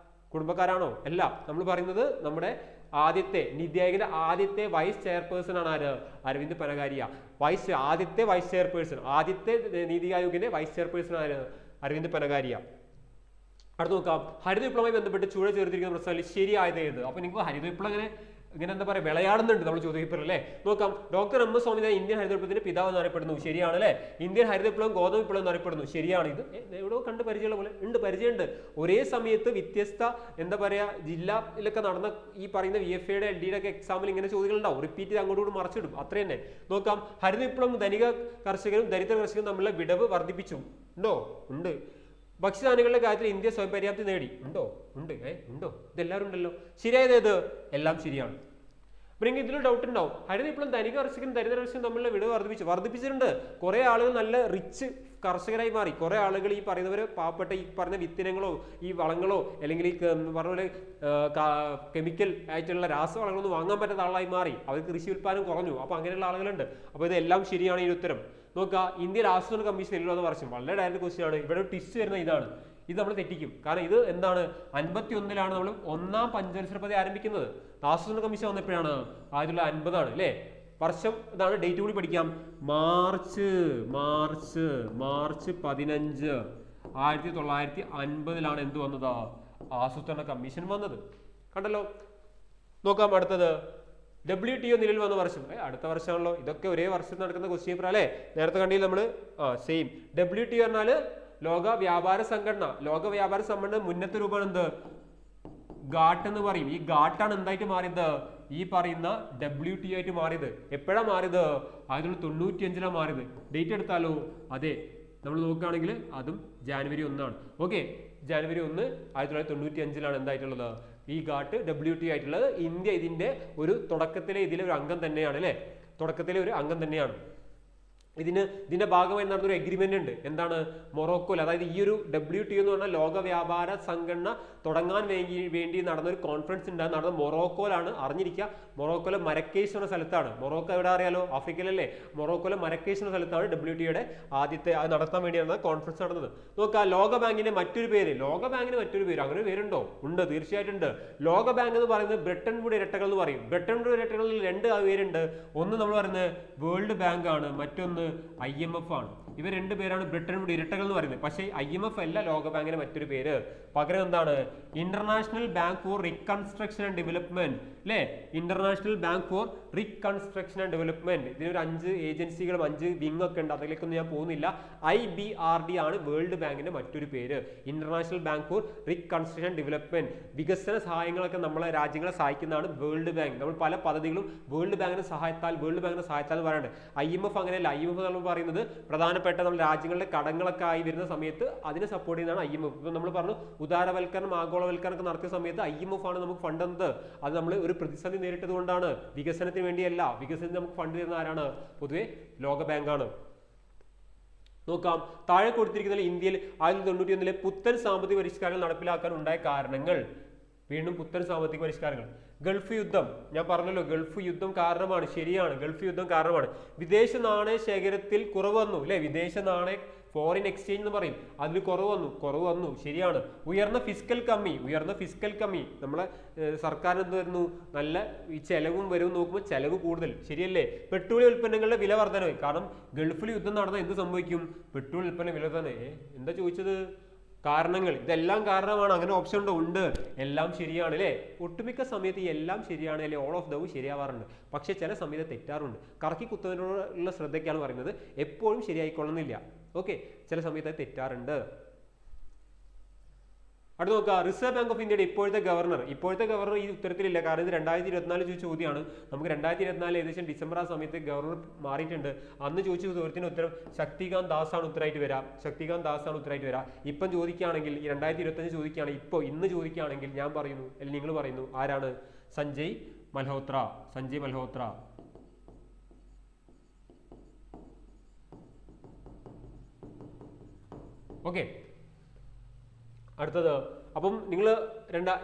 കുടുംബക്കാരാണോ? അല്ല, നമ്മൾ പറയുന്നത് നമ്മുടെ ആദ്യത്തെ നീതി ആയോഗിന്റെ ആദ്യത്തെ വൈസ് ചെയർപേഴ്സൺ ആണ് ആര്? അരവിന്ദ് പനഗാരിയ. ആദ്യത്തെ വൈസ് ചെയർപേഴ്സൺ, ആദ്യത്തെ നീതി ആയോഗിന്റെ വൈസ് ചെയർപേഴ്സൺ ആര്? അരവിന്ദ് പനഗാരിയ. അടുത്ത് നോക്കാം, ഹരിത വിപ്ലവവുമായി ബന്ധപ്പെട്ട് ചുവടെ ചേർത്തിരിക്കുന്ന പ്രശ്നങ്ങളിൽ ശരിയായത് ഏത്? അപ്പൊ നിങ്ങൾക്ക് ഹരിത വിപ്ലവം ഇങ്ങനെ എന്താ പറയുക വിളയാടുന്നുണ്ട് നമ്മൾ ചോദ്യപേപ്പറിൽ അല്ലേ. നോക്കാം, doctor M S Swaminathan Indian ഹരിത വിപ്ലവത്തിന്റെ പിതാവ് എന്നറിയപ്പെടുന്നു. ശരിയാണ് അല്ലേ. ഇന്ത്യൻ ഹരിത വിപ്ലവം ഗോതമ്പ് വിപ്ലവം എന്നറിയപ്പെടുന്നു. ശരിയാണ്. ഇത് എവിടെയോ കണ്ട് പരിചയമുള്ള പോലെ ഉണ്ട്, പരിചയമുണ്ട്. ഒരേ സമയത്ത് വ്യത്യസ്ത എന്താ പറയാ ജില്ലയിലൊക്കെ നടന്ന ഈ പറയുന്ന VFAയുടെ LDയുടെ ഒക്കെ എക്സാമിൽ ഇങ്ങനെ ചോദ്യങ്ങൾ ഉണ്ടാവും. റിപ്പീറ്റ് ചെയ്ത് അങ്ങോട്ടും മറിച്ചിടും, അത്ര തന്നെ. നോക്കാം, ഹരിത വിപ്ലവം ധനിക കർഷകരും ദരിദ്ര കർഷകരും തമ്മിലുള്ള വിടവ് വർദ്ധിപ്പിച്ചു. ഉണ്ടോ? ഉണ്ട്. ഭക്ഷ്യധാന്യങ്ങളുടെ കാര്യത്തിൽ ഇന്ത്യ സ്വയം പര്യാപ്തി നേടി. ഉണ്ടോ? ഉണ്ട്. ഉണ്ടോ? ഇതെല്ലാവരും ഉണ്ടല്ലോ. ശരിയായത് ഏത്? എല്ലാം ശരിയാണ്. അപ്പൊ നിങ്ങൾക്ക് ഇതിൽ ഡൗട്ട് ഉണ്ടാവും, ഹരിത വിപ്ലവം ധനിക കർഷകരും ദരിദ്ര കർഷകരും തമ്മിലുള്ള വിടവ് വർദ്ധിപ്പിച്ചിട്ടുണ്ട്. കുറെ ആളുകൾ നല്ല റിച്ച് കർഷകരായി മാറി. കുറെ ആളുകൾ ഈ പറയുന്നവര് പാവപ്പെട്ട ഈ പറഞ്ഞ വിത്തിനങ്ങളോ ഈ വളങ്ങളോ അല്ലെങ്കിൽ ഈ പറഞ്ഞ പോലെ കെമിക്കൽ ആയിട്ടുള്ള രാസവളങ്ങളൊന്നും വാങ്ങാൻ പറ്റാത്ത ആളായി മാറി. അവർക്ക് കൃഷി ഉൽപ്പാദനം കുറഞ്ഞു. അപ്പൊ അങ്ങനെയുള്ള ആളുകളുണ്ട്. അപ്പൊ ഇതെല്ലാം ശരിയാണ് ഈ ഉത്തരം. നോക്കുക, ഇന്ത്യൻ ആസൂത്രണ കമ്മീഷൻ നിലവിൽ വർഷം വളരെ ഡയറക്റ്റ് ക്വസ്റ്റ്യൻ ആണ്. ഇവിടെ ട്വിസ്റ്റ് വരുന്ന ഇതാണ്. ഇത് നമ്മൾ തെറ്റിക്കും. കാരണം ഇത് എന്താണ്, 51 നമ്മൾ ഒന്നാം പഞ്ചവത്സര പദ്ധതി ആരംഭിക്കുന്നത്. ആസൂത്രണ കമ്മീഷൻ വന്നപ്പോഴാണ് 1950 അല്ലേ വർഷം. ഇതാണ് ഡേറ്റ് കൂടി പഠിക്കാം. മാർച്ച് 15 1950 എന്ത് വന്നത്? ആസൂത്രണ കമ്മീഷൻ വന്നത്. കണ്ടല്ലോ. നോക്കാം അടുത്തത്, WTO നിലവിൽ വന്ന വർഷം. അടുത്ത വർഷമാണല്ലോ. ഇതൊക്കെ ഒരേ വർഷം നടക്കുന്ന ക്വസ്റ്റ്യൻ പേപ്പർ അല്ലേ. നേരത്തെ കണ്ടില്ല നമ്മൾ. സെയിം. WTO പറഞ്ഞാല് ലോക വ്യാപാര സംഘടന. ലോക വ്യാപാര സംഘടന മുന്നത്തെ രൂപമാണ് എന്ത്? ഗാട്ട് എന്ന് പറയും. ഈ ഗാട്ടാണ് എന്തായിട്ട് മാറിയത്? ഈ പറയുന്ന WTO ആയിട്ട് മാറിയത്. എപ്പോഴാണ് മാറിയത്? 1995 മാറിയത്. ഡേറ്റ് എടുത്താലോ? അതെ, നമ്മൾ നോക്കുകയാണെങ്കിൽ അതും ജാനുവരി 1. ഓക്കെ, ജാനുവരി 1 1995 എന്തായിട്ടുള്ളത്? ഈ ഗാട്ട് WTO ആയിട്ടുള്ളത്. ഇന്ത്യ ഇതിന്റെ ഒരു തുടക്കത്തിലെ ഇതിലെ ഒരു അംഗം തന്നെയാണ് അല്ലെ. തുടക്കത്തിലെ ഒരു അംഗം തന്നെയാണ്. ഇതിന്റെ ഭാഗമായി നടന്നൊരു എഗ്രിമെന്റ് ഉണ്ട്. എന്താണ്? മൊറോക്കോയിൽ, അതായത് ഈ ഒരു WTO എന്ന് പറഞ്ഞാൽ ലോക വ്യാപാര സംഘടന തുടങ്ങാൻ വേണ്ടി നടന്നൊരു കോൺഫറൻസ് ഉണ്ട്. നടന്നത് മൊറോക്കോയിലാണ്. അറിഞ്ഞിരിക്കുക, മൊറോക്കോയിലെ മരക്കേഷ് എന്ന സ്ഥലത്താണ്. മൊറോക്കോ എവിടെ അറിയാലോ? ആഫ്രിക്കയിലല്ലേ. മൊറോക്കോയിലെ മരക്കേഷ് എന്ന സ്ഥലത്താണ് WTOയുടെ ആദ്യത്തെ അത് നടത്താൻ വേണ്ടിയാണ് കോൺഫറൻസ് നടന്നത്. നോക്കുക, ലോകബാങ്കിന്റെ മറ്റൊരു പേര്. ലോകബാങ്കിന് മറ്റൊരു പേര്, അങ്ങനെ പേരുണ്ടോ? ഉണ്ട്, തീർച്ചയായിട്ടും ഉണ്ട്. ലോകബാങ്ക് എന്ന് പറയുന്നത് ബ്രിട്ടൻ വുഡ് ഇരട്ടകൾ എന്ന് പറയും. ബ്രിട്ടൻ വുഡ് ഇരട്ടകളിൽ 2 പേരുണ്ട്. ഒന്ന് നമ്മൾ പറയുന്നത് വേൾഡ് ബാങ്ക് ആണ്, മറ്റൊന്ന് IMF ആണ്. ഇവർ 2 പേരാണ് ബ്രിട്ടൻ വുഡ് ഇരട്ടകൾ എന്ന് പറയുന്നത്. പക്ഷേ IMF അല്ല ലോകബാങ്കിന്റെ മറ്റൊരു പേര്. പകരം എന്താണ്? International bank for reconstruction and development അല്ലെ. International bank for reconstruction and development. ഇതിനൊരു 5 ഏജൻസികളും 5 വിങ് ഒക്കെ ഉണ്ട്. അതിലേക്കൊന്നും ഞാൻ പോകുന്നില്ല. IBRD ആണ് വേൾഡ് ബാങ്കിന്റെ മറ്റൊരു പേര്. International bank for reconstruction and development. വികസന സഹായങ്ങളൊക്കെ നമ്മളെ രാജ്യങ്ങളെ സഹായിക്കുന്നതാണ് വേൾഡ് ബാങ്ക്. നമ്മൾ പല പദ്ധതികളും വേൾഡ് ബാങ്കിന്റെ സഹായത്താൽ എന്ന് പറയുന്നത്. IMF അങ്ങനെയല്ല. IMF നമ്മൾ പറയുന്നത് പ്രധാനപ്പെട്ട നമ്മൾ രാജ്യങ്ങളുടെ കടങ്ങളൊക്കെ ആയി വരുന്ന സമയത്ത് അതിനെ സപ്പോർട്ട് ചെയ്യുന്നതാണ് IMF. ഇപ്പൊ നമ്മൾ പറഞ്ഞു ഉദാരവൽക്കരണം ആഗോളവൽക്കരണം ഒക്കെ നടത്തിയ സമയത്ത് IMF ആണ് നമുക്ക് ഫണ്ട് തന്നത്. അത് നമ്മൾ ഒരു പ്രതിസന്ധി നേരിട്ടത് കൊണ്ടാണ്, വികസനത്തിന് വേണ്ടിയല്ല. വികസനത്തിന് നമുക്ക് ഫണ്ട് തരുന്ന ആരാണ്? പൊതുവെ ലോക ബാങ്കാണ്. നോക്കാം, താഴെ കൊടുത്തിരിക്കുന്ന ഇന്ത്യയിൽ 1991 പുത്തൻ സാമ്പത്തിക പരിഷ്കാരങ്ങൾ നടപ്പിലാക്കാൻ ഉണ്ടായ കാരണങ്ങൾ. വീണ്ടും പുത്തൻ സാമ്പത്തിക പരിഷ്കാരങ്ങൾ. ഗൾഫ് യുദ്ധം, ഞാൻ പറഞ്ഞല്ലോ ഗൾഫ് യുദ്ധം കാരണമാണ്. ശരിയാണ്, ഗൾഫ് യുദ്ധം കാരണമാണ്. വിദേശ നാണയ ശേഖരത്തിൽ കുറവ് വന്നു അല്ലെ. വിദേശ നാണയ ഫോറിൻ എക്സ്ചേഞ്ച് എന്ന് പറയും, അതിൽ കുറവ് വന്നു. ശരിയാണ്. ഉയർന്ന ഫിസ്ക്കൽ കമ്മി. നമ്മളെ സർക്കാരിന് എന്ത് വരുന്നു? നല്ല ഈ ചെലവും വരവും നോക്കുമ്പോൾ ചെലവ് കൂടുതൽ. ശരിയല്ലേ. പെട്രോളിയം ഉൽപ്പന്നങ്ങളുടെ വില വർധനവ്. കാരണം ഗൾഫിൽ യുദ്ധം നടന്നാൽ എന്ത് സംഭവിക്കും? പെട്രോൾ ഉൽപ്പന്ന വില വർധന. എന്താ ചോദിച്ചത്? കാരണങ്ങൾ. ഇതെല്ലാം കാരണമാണ്. അങ്ങനെ ഓപ്ഷൻ ഉണ്ടോ? ഉണ്ട്. എല്ലാം ശരിയാണ് അല്ലേ. ഒട്ടുമിക്ക സമയത്ത് ഈ എല്ലാം ശരിയാണ് അല്ലെ, ഓൾ ഓഫ് ദ ശരിയാവാറുണ്ട്. പക്ഷെ ചില സമയത്ത് തെറ്റാറുണ്ട്. കറക്കി കുത്തുന്നതിനോടുള്ള ശ്രദ്ധയ്ക്കാണ് പറയുന്നത്. എപ്പോഴും ശരിയായിക്കൊള്ളുന്നില്ല. ഓക്കെ, ചില സമയത്ത് അത് തെറ്റാറുണ്ട്. അടുത്ത നോക്കുക, റിസർവ് ബാങ്ക് ഓഫ് ഇന്ത്യയുടെ ഇപ്പോഴത്തെ ഗവർണർ ഈ ഉത്തരത്തിലില്ല. കാരണം ഇത് 2024 ചോദിച്ച ചോദ്യമാണ്. നമുക്ക് 2024 ഏകദേശം ഡിസംബർ ആ സമയത്ത് ഗവർണർ മാറിയിട്ടുണ്ട്. അന്ന് ചോദിച്ച ചോദ്യത്തിന് ഉത്തരം ശക്തികാന്ത് ദാസ് ആണ് ഉത്തരമായിട്ട് വരാം. ഇപ്പം ചോദിക്കുകയാണെങ്കിൽ ഈ 2025 ചോദിക്കുകയാണെങ്കിൽ ഇന്ന് ചോദിക്കുകയാണെങ്കിൽ ഞാൻ പറയുന്നു, അല്ലെങ്കിൽ നിങ്ങൾ പറയുന്നു, ആരാണ്? സഞ്ജയ് മൽഹോത്ര. ഓക്കെ, അടുത്തത്. അപ്പം നിങ്ങൾ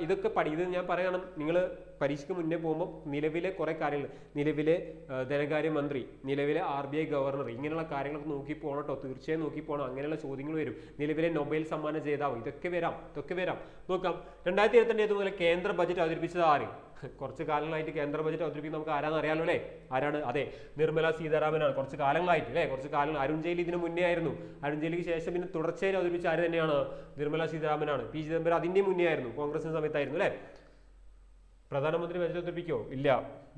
ഇതൊക്കെ ഇത് ഞാൻ പറയണം, നിങ്ങൾ പരീക്ഷയ്ക്ക് മുന്നേ പോകുമ്പോൾ നിലവിലെ കുറെ കാര്യങ്ങൾ, നിലവിലെ ധനകാര്യമന്ത്രി, നിലവിലെ RBI ഗവർണർ, ഇങ്ങനെയുള്ള കാര്യങ്ങളൊക്കെ നോക്കി പോകണം കേട്ടോ, തീർച്ചയായും നോക്കി പോകണം. അങ്ങനെയുള്ള ചോദ്യങ്ങൾ വരും. നിലവിലെ നൊബേൽ സമ്മാന ജേതാവ്, ഇതൊക്കെ വരാം. നോക്കാം. 2022 മുതൽ കേന്ദ്ര ബജറ്റ് അവതരിപ്പിച്ചത് ആര്? കുറച്ച് കാലങ്ങളായിട്ട് കേന്ദ്ര ബജറ്റ് അവതരിപ്പിക്കുന്നത് നമുക്ക് ആരാന്ന് അറിയാലോ അല്ലേ? ആരാണ്? അതെ, നിർമ്മല സീതാരാമനാണ്. കുറച്ച് കാലങ്ങളായിട്ട് അല്ലേ, അരുൺ ജെയ്റ്റ്ലി ഇതിന് മുന്നേ ആയിരുന്നു. അരുൺ ജെയ്റ്റ്ലിക്ക് ശേഷം പിന്നെ തുടർച്ചയായി അവതരിപ്പിച്ച ആര് തന്നെയാണ്? നിർമ്മല സീതാരാമനാണ്. P. ചിദംബരം അതിന്റെ മുന്നേ ആയിരുന്നു, കോൺഗ്രസിന്റെ സമയത്തായിരുന്നു അല്ലേ. പ്രധാനമന്ത്രി ബജറ്റ് അവതരിപ്പിക്കോ? ഇല്ല,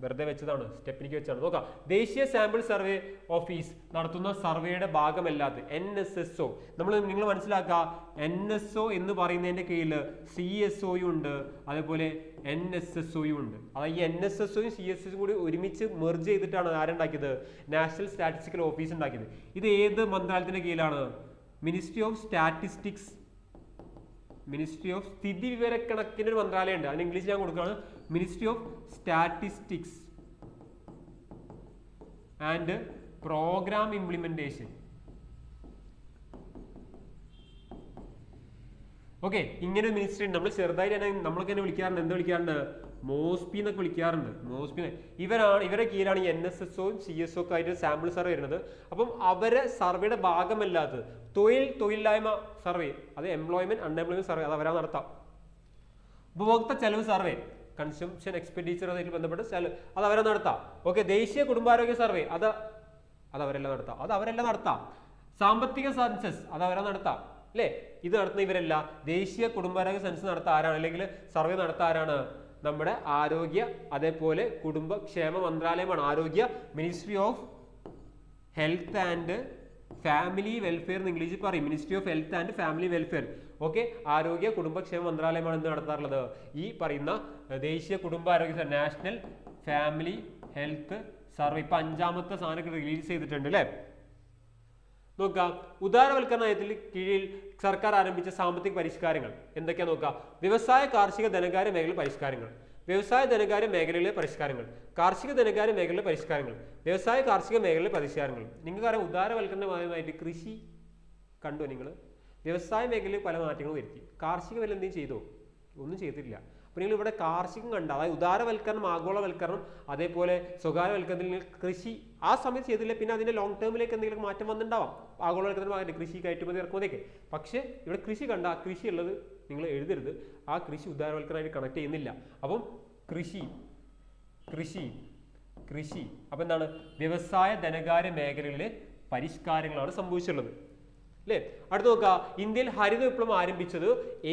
വെറുതെ വെച്ചതാണ്, സ്റ്റെപ്പിനിക്ക് വെച്ചാണ്. നോക്കാം. ദേശീയ സാമ്പിൾ സർവേ ഓഫീസ് നടത്തുന്ന സർവേയുടെ ഭാഗമല്ലാതെ NSSO, നിങ്ങൾ മനസ്സിലാക്കുക, NSO എന്ന് പറയുന്നതിന്റെ കീഴിൽ CSO ഉണ്ട്, അതേപോലെ NSSO ഉണ്ട്. അതായത് ഈ NSSO CSO കൂടി ഒരുമിച്ച് മെർജ് ചെയ്തിട്ടാണ് ആരുണ്ടാക്കിയത്? നാഷണൽ സ്റ്റാറ്റിസ്റ്റിക്കൽ ഓഫീസ് ഉണ്ടാക്കിയത്. ഇത് ഏത് മന്ത്രാലയത്തിന്റെ കീഴിലാണ്? Ministry of statistics, ministry of സ്ഥിതി വിവരക്കണക്കിന് ഒരു മന്ത്രാലയം ഉണ്ട്. അതിന് ഇംഗ്ലീഷ് ഞാൻ കൊടുക്കുകയാണ്, ministry of statistics and programme implementation. Okay, ഇങ്ങനെ ഒരു മിനിസ്ട്രി ഉണ്ട്. നമ്മൾ ചെറുതായിട്ട് തന്നെ നമ്മളൊക്കെ തന്നെ വിളിക്കാറുണ്ട്, എന്താ വിളിക്കാറുണ്ട്? മോസ്പി എന്നൊക്കെ വിളിക്കാറുണ്ട്. ഇവരെ കീഴിലാണ് ഈ NSSO CSO ഒക്കെ ആയിട്ട് സാമ്പിൾ സർവേ വരുന്നത്. അപ്പം അവരെ സർവേയുടെ ഭാഗമല്ലാത്തത് തൊഴിലില്ലായ്മ സർവേ, അത് എംപ്ലോയ്മെന്റ് അൺഎംപ്ലോയ്മെന്റ് സർവേ, അത് അവരാ നടത്താം. ഉപഭോക്തൃ ചെലവ് സർവേ, കൺസംഷൻ എക്സ്പെൻഡിച്ചർ ആയിട്ട് ബന്ധപ്പെട്ട് അത് അവരെ നടത്താം. ഓക്കെ, ദേശീയ കുടുംബാരോഗ്യ സർവേ, അത് അവരെല്ലാം നടത്താം. സാമ്പത്തിക സെൻസസ്, അത് അവരെ നടത്താം അല്ലേ. ഇത് നടത്തുന്ന ഇവരല്ല. ദേശീയ കുടുംബാരോഗ്യ സെൻസസ് നടത്താൻ ആരാണ്, അല്ലെങ്കിൽ സർവേ നടത്താൻ ആരാണ്? നമ്മുടെ ആരോഗ്യ അതേപോലെ കുടുംബക്ഷേമ മന്ത്രാലയമാണ്. ആരോഗ്യ, ministry of health and family welfare എന്ന് ഇംഗ്ലീഷിൽ പറയും, ministry of health and family welfare. Okay, ആരോഗ്യ കുടുംബക്ഷേമ മന്ത്രാലയമാണ് എന്ത് നടത്താറുള്ളത്? ഈ പറയുന്ന ദേശീയ കുടുംബാരോഗ്യ നാഷണൽ ഫാമിലി ഹെൽത്ത് സർവേ. ഇപ്പൊ 5ാമത്തെ സാധനം റിലീസ് ചെയ്തിട്ടുണ്ട് അല്ലേ. നോക്കാം. ഉദാരവൽക്കരണ നയത്തിൽ കീഴിൽ സർക്കാർ ആരംഭിച്ച സാമ്പത്തിക പരിഷ്കാരങ്ങൾ എന്തൊക്കെയാ നോക്കാം. വ്യവസായ കാർഷിക ധനകാര്യ മേഖല പരിഷ്കാരങ്ങൾ, വ്യവസായ ധനകാര്യ മേഖലയിലെ പരിഷ്കാരങ്ങൾ, കാർഷിക ധനകാര്യ മേഖലയിലെ പരിഷ്കാരങ്ങൾ, വ്യവസായ കാർഷിക മേഖലയിലെ പരിഷ്കാരങ്ങൾ. നിങ്ങൾക്കറിയാം ഉദാരവൽക്കരണമായിട്ട് കൃഷി കണ്ടോ നിങ്ങൾ? വ്യവസായ മേഖലയിൽ പല മാറ്റങ്ങളും വരുത്തി. കാർഷിക മേഖല എന്തെങ്കിലും ചെയ്തോ? ഒന്നും ചെയ്തിട്ടില്ല. അപ്പൊ നിങ്ങൾ ഇവിടെ കാർഷികം കണ്ട, അതായത് ഉദാരവൽക്കരണം, ആഗോളവൽക്കരണം, അതേപോലെ സ്വകാര്യവൽക്കരണത്തിൽ കൃഷി ആ സമയത്ത് ചെയ്തില്ല. പിന്നെ അതിന്റെ ലോങ് ടേമിലേക്ക് എന്തെങ്കിലും മാറ്റം വന്നിട്ടുണ്ടാവാം, ആഗോളവൽക്കരണം, കൃഷി കയറ്റുമതി ഇറക്കുമതിയൊക്കെ. പക്ഷെ ഇവിടെ കൃഷി കണ്ട, ആ കൃഷി ഉള്ളത് നിങ്ങൾ എഴുതരുത്, ആ കൃഷി ഉദാരവൽക്കരണമായിട്ട് കണക്ട് ചെയ്യുന്നില്ല. അപ്പം കൃഷി അപ്പൊ എന്താണ്? വ്യവസായ ധനകാര്യ മേഖലയിലെ പരിഷ്കാരങ്ങളാണ് സംഭവിച്ചിട്ടുള്ളത് അല്ലേ. അടുത്ത് നോക്കുക. ഇന്ത്യയിൽ ഹരിത വിപ്ലവം ആരംഭിച്ചത്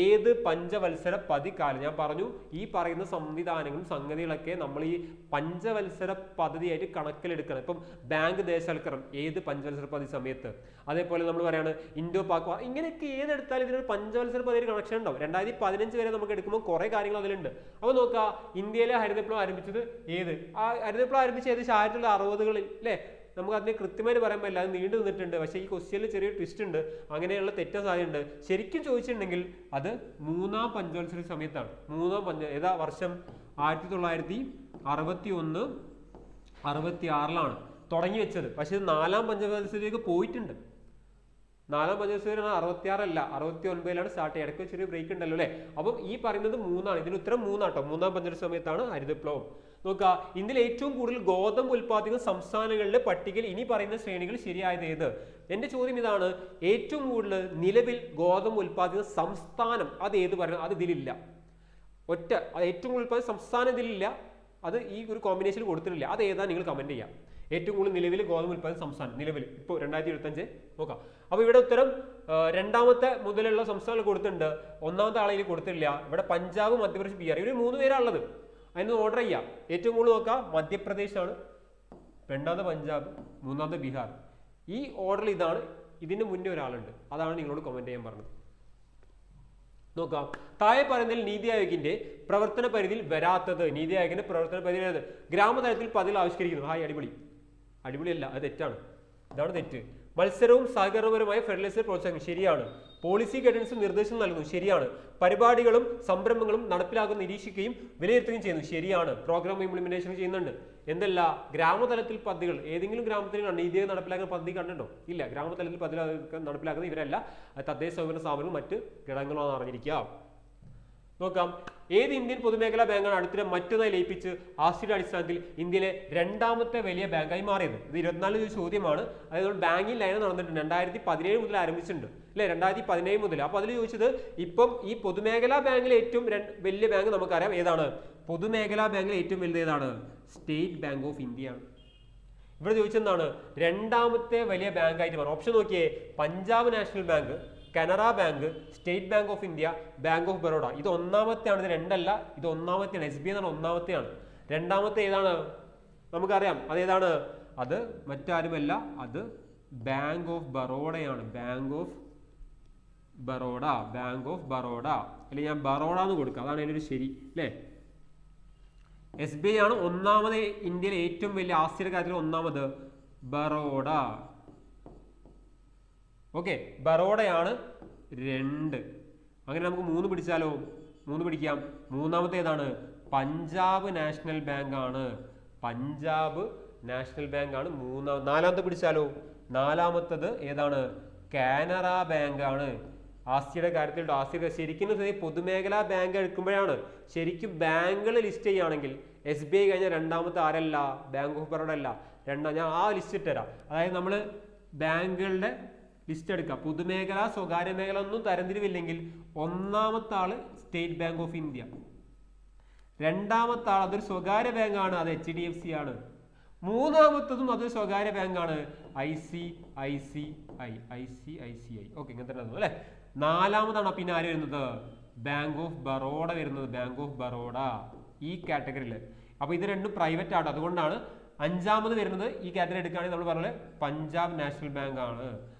ഏത് പഞ്ചവത്സര പദ്ധതിക്കാലം? ഞാൻ പറഞ്ഞു ഈ പറയുന്ന സംവിധാനങ്ങളും സംഗതികളൊക്കെ നമ്മൾ ഈ പഞ്ചവത്സര പദ്ധതിയായിട്ട് കണക്കിലെടുക്കണം. ഇപ്പം ബാങ്ക് ദേശവൽക്കരണം ഏത് പഞ്ചവത്സര പദ്ധതി സമയത്ത്, അതേപോലെ നമ്മൾ പറയാണ് ഇൻഡോ പാക്, ഇങ്ങനെയൊക്കെ ഏതെടുത്താലും ഇതിനൊരു പഞ്ചവത്സര പദ്ധതി കണക്ഷൻ ഉണ്ടാവും. 2015 വരെ നമുക്ക് എടുക്കുമ്പോൾ കുറെ കാര്യങ്ങൾ അതിലുണ്ട്. അപ്പോൾ നോക്കുക, ഇന്ത്യയിലെ ഹരിത വിപ്ലവം ആരംഭിച്ചത് ഏത്? ആ ഹരിത വിപ്ലവം ആരംഭിച്ചത് ഏകദേശം 1960-കളിൽ അല്ലേ. നമുക്ക് അതിനെ കൃത്യമായിട്ട് പറയാൻ പറ്റില്ല, അത് നീണ്ടു നിന്നിട്ടുണ്ട്. പക്ഷേ ഈ ക്വസ്റ്റ്യനിൽ ചെറിയ ട്വിസ്റ്റ് ഉണ്ട്, അങ്ങനെയുള്ള തെറ്റാൻ സാധ്യതയുണ്ട്. ശരിക്കും ചോദിച്ചിട്ടുണ്ടെങ്കിൽ അത് 3ാം പഞ്ചവത്സര സമയത്താണ്. ഏതാ വർഷം? 1961, 66 തുടങ്ങി വെച്ചത്. പക്ഷെ ഇത് 4ാം പഞ്ചവത്സരത്തിലേക്ക് പോയിട്ടുണ്ട്. 4ാം പഞ്ചവത്സരം 66 അല്ല, 69 സ്റ്റാർട്ട് ചെയ്യുക. ഇടയ്ക്ക് ചെറിയ ബ്രേക്ക് ഉണ്ടല്ലോ അല്ലേ. അപ്പം ഈ പറയുന്നത് 3 ഇതിന് ഉത്തരം 3 3ാം പഞ്ചവത്സര സമയത്താണ് ഹരിത വിപ്ലവം. നോക്കുക, ഇന്ത്യയിൽ ഏറ്റവും കൂടുതൽ ഗോതമ്പ് ഉൽപ്പാദിക്കുന്ന സംസ്ഥാനങ്ങളുടെ പട്ടികയിൽ ഇനി പറയുന്ന ശ്രേണികൾ ശരിയായത് ഏത്? എന്റെ ചോദ്യം ഇതാണ്, ഏറ്റവും കൂടുതൽ നിലവിൽ ഗോതമ്പ് ഉൽപ്പാദിക്കുന്ന സംസ്ഥാനം അത് ഏത് പറയുന്നത്? അത് ഇതിലില്ല. ഏറ്റവും കൂടുതൽ ഉൽപ്പാദിക്കുന്ന സംസ്ഥാനം ഇതിലില്ല, അത് ഈ ഒരു കോമ്പിനേഷൻ കൊടുത്തിട്ടില്ല. അത് ഏതാ നിങ്ങൾ കമന്റ് ചെയ്യാം. ഏറ്റവും കൂടുതൽ നിലവിൽ ഗോതമ്പ് ഉൽപ്പാദിക്കുന്ന സംസ്ഥാനം നിലവിൽ ഇപ്പോൾ 2025 നോക്കാം. അപ്പൊ ഇവിടെ ഉത്തരം 2ാമത്തെ മുതലുള്ള സംസ്ഥാനങ്ങൾ കൊടുത്തിട്ടുണ്ട്, 1ാമത്തെ ആളെയിൽ കൊടുത്തിട്ടില്ല. ഇവിടെ പഞ്ചാബ്, മധ്യപ്രദേശ്, ബീഹാർ, ഇവർ 3 പേരാണുള്ളത്. അതിന് ഓർഡർ ചെയ്യാം. ഏറ്റവും കൂടുതൽ നോക്കാം മധ്യപ്രദേശ് ആണ്, 2ാമത് പഞ്ചാബ്, 3ാമത് ബീഹാർ. ഈ ഓർഡറിൽ ഇതാണ്. ഇതിന് മുന്നേ ഒരാളുണ്ട്, അതാണ് നിങ്ങളോട് കമന്റ് ചെയ്യാൻ പറഞ്ഞത്. നോക്കാം. താഴെ പറയുന്നതിൽ നീതി ആയോഗിന്റെ പ്രവർത്തന പരിധിയിൽ വരാത്തത്. നീതി ആയോഗിന്റെ പ്രവർത്തന പരിധിയിൽ ഗ്രാമതലത്തിൽ പദ്ധതികൾ ആവിഷ്കരിക്കുന്നു. അടിപൊളിയല്ല, അത് തെറ്റാണ്. ഇതാണ് തെറ്റ്. മത്സരവും സഹകരണപരമായ ഫെഡറലിസം പ്രോത്സാഹിക്കും. ശരിയാണ്. പോളിസി ഗൈഡൻസും നിർദ്ദേശവും നൽകുന്നു. ശരിയാണ്. പരിപാടികളും സംരംഭങ്ങളും നടപ്പിലാക്കുന്ന നിരീക്ഷിക്കുകയും വിലയിരുത്തുകയും ചെയ്യുന്നു. ശരിയാണ്. പ്രോഗ്രാം ഇംപ്ലിമെന്റേഷൻ ചെയ്യുന്നുണ്ട്. എന്തല്ല, ഗ്രാമതലത്തിൽ പദ്ധതികൾ ഏതെങ്കിലും ഗ്രാമത്തിൽ നീതിയായി നടപ്പിലാക്കുന്ന പദ്ധതി കണ്ടിട്ടുണ്ടോ? ഇല്ല. ഗ്രാമതലത്തിൽ പദ്ധതി നടപ്പിലാക്കുന്ന ഇവരല്ല, തദ്ദേശ സ്വയംഭരണ സ്ഥാപനങ്ങളും മറ്റ് ഘടകങ്ങളാണ് അറിഞ്ഞിരിക്കുക. നോക്കാം. ഏത് ഇന്ത്യൻ പൊതുമേഖലാ ബാങ്കാണ് അടുത്തിടെ മറ്റൊന്നായി ലയിപ്പിച്ച് ആസ്തിയുടെ അടിസ്ഥാനത്തിൽ ഇന്ത്യയിലെ രണ്ടാമത്തെ വലിയ ബാങ്കായി മാറിയത്? ഇത് 24 ചോദ്യമാണ്. അതായത് ബാങ്കിങ് ലയനം നടന്നിട്ടുണ്ട്. 2017 മുതൽ ആരംഭിച്ചിട്ടുണ്ട് അല്ലെ, 2017 മുതൽ. അപ്പൊ അതിൽ ചോദിച്ചത് ഇപ്പം ഈ പൊതുമേഖലാ ബാങ്കിലെ ഏറ്റവും വലിയ ബാങ്ക് നമുക്കറിയാം ഏതാണ്? പൊതുമേഖലാ ബാങ്കിലെ ഏറ്റവും വലുത് ഏതാണ്? സ്റ്റേറ്റ് ബാങ്ക് ഓഫ് ഇന്ത്യ ആണ്. ഇവിടെ ചോദിച്ചെന്താണ് രണ്ടാമത്തെ വലിയ ബാങ്കായിട്ട് മാറും. ഓപ്ഷൻ നോക്കിയേ, Punjab national bank, Canara bank, state bank of India, bank of Baroda. ഇത് ഒന്നാമത്തെയാണ്, ഇത് രണ്ടല്ല, ഇത് ഒന്നാമത്തെയാണ്. SBI എന്നാണ് ഒന്നാമത്തെയാണ്. രണ്ടാമത്തെ ഏതാണ് നമുക്കറിയാം, അതേതാണ്? അത് മറ്റാരുമല്ല, അത് ബാങ്ക് ഓഫ് ബറോഡയാണ്. Bank of Baroda, bank of Baroda. അല്ലെങ്കിൽ ഞാൻ ബറോഡ എന്ന് കൊടുക്കാം, അതാണ് അതിനൊരു ശരി അല്ലേ. SBI ആണ് ഒന്നാമത്, ഇന്ത്യയിലെ ഏറ്റവും വലിയ ആസ്തിയുടെ കാര്യത്തിൽ ഒന്നാമത് ബറോഡ. ഓക്കെ, ബറോഡയാണ് 2. അങ്ങനെ നമുക്ക് 3 പിടിച്ചാലോ? 3 പിടിക്കാം. മൂന്നാമത്തെ ഏതാണ്? പഞ്ചാബ് നാഷണൽ ബാങ്ക് ആണ്. പഞ്ചാബ് നാഷണൽ ബാങ്ക് ആണ് നാലാമത്തെ പിടിച്ചാലോ? നാലാമത്തത് ഏതാണ്? കാനറ ബാങ്ക് ആണ്. ആസ്തിയുടെ കാര്യത്തിൽ ആസ്തി ശരിക്കും പൊതുമേഖലാ ബാങ്ക് എടുക്കുമ്പോഴാണ് ശരിക്കും ബാങ്കുകൾ ലിസ്റ്റ് ചെയ്യുകയാണെങ്കിൽ SBI കഴിഞ്ഞാൽ രണ്ടാമത്തെ ആരല്ല? ബാങ്ക് ഓഫ് ബറോഡ അല്ല. ഞാൻ ആ ലിസ്റ്റ് ഇട്ടുതരാം. അതായത് നമ്മൾ ബാങ്കുകളുടെ ലിസ്റ്റ് എടുക്കുക. പൊതുമേഖല സ്വകാര്യ മേഖല ഒന്നും തരംതിരിവില്ലെങ്കിൽ ഒന്നാമത്തെ ആള് സ്റ്റേറ്റ് ബാങ്ക് ഓഫ് ഇന്ത്യ, രണ്ടാമത്തെ ആൾ അതൊരു സ്വകാര്യ ബാങ്കാണ്, അത് HDFC ആണ്. മൂന്നാമത്തതും അതൊരു സ്വകാര്യ ബാങ്കാണ്, ICICI. ഓക്കെ, ഇങ്ങനെ തന്നെ അല്ലേ. നാലാമതാണ് പിന്നെ ആര് വരുന്നത്? ബാങ്ക് ഓഫ് ബറോഡ വരുന്നത്. ബാങ്ക് ഓഫ് ബറോഡ ഈ കാറ്റഗറിയിൽ. അപ്പൊ ഇത് രണ്ടും പ്രൈവറ്റ് ആണ്. അതുകൊണ്ടാണ് അഞ്ചാമത് വരുന്നത് ഈ കാറ്റഗറി എടുക്കുകയാണെങ്കിൽ നമ്മൾ പറഞ്ഞത് പഞ്ചാബ് നാഷണൽ ബാങ്ക് ആണ്.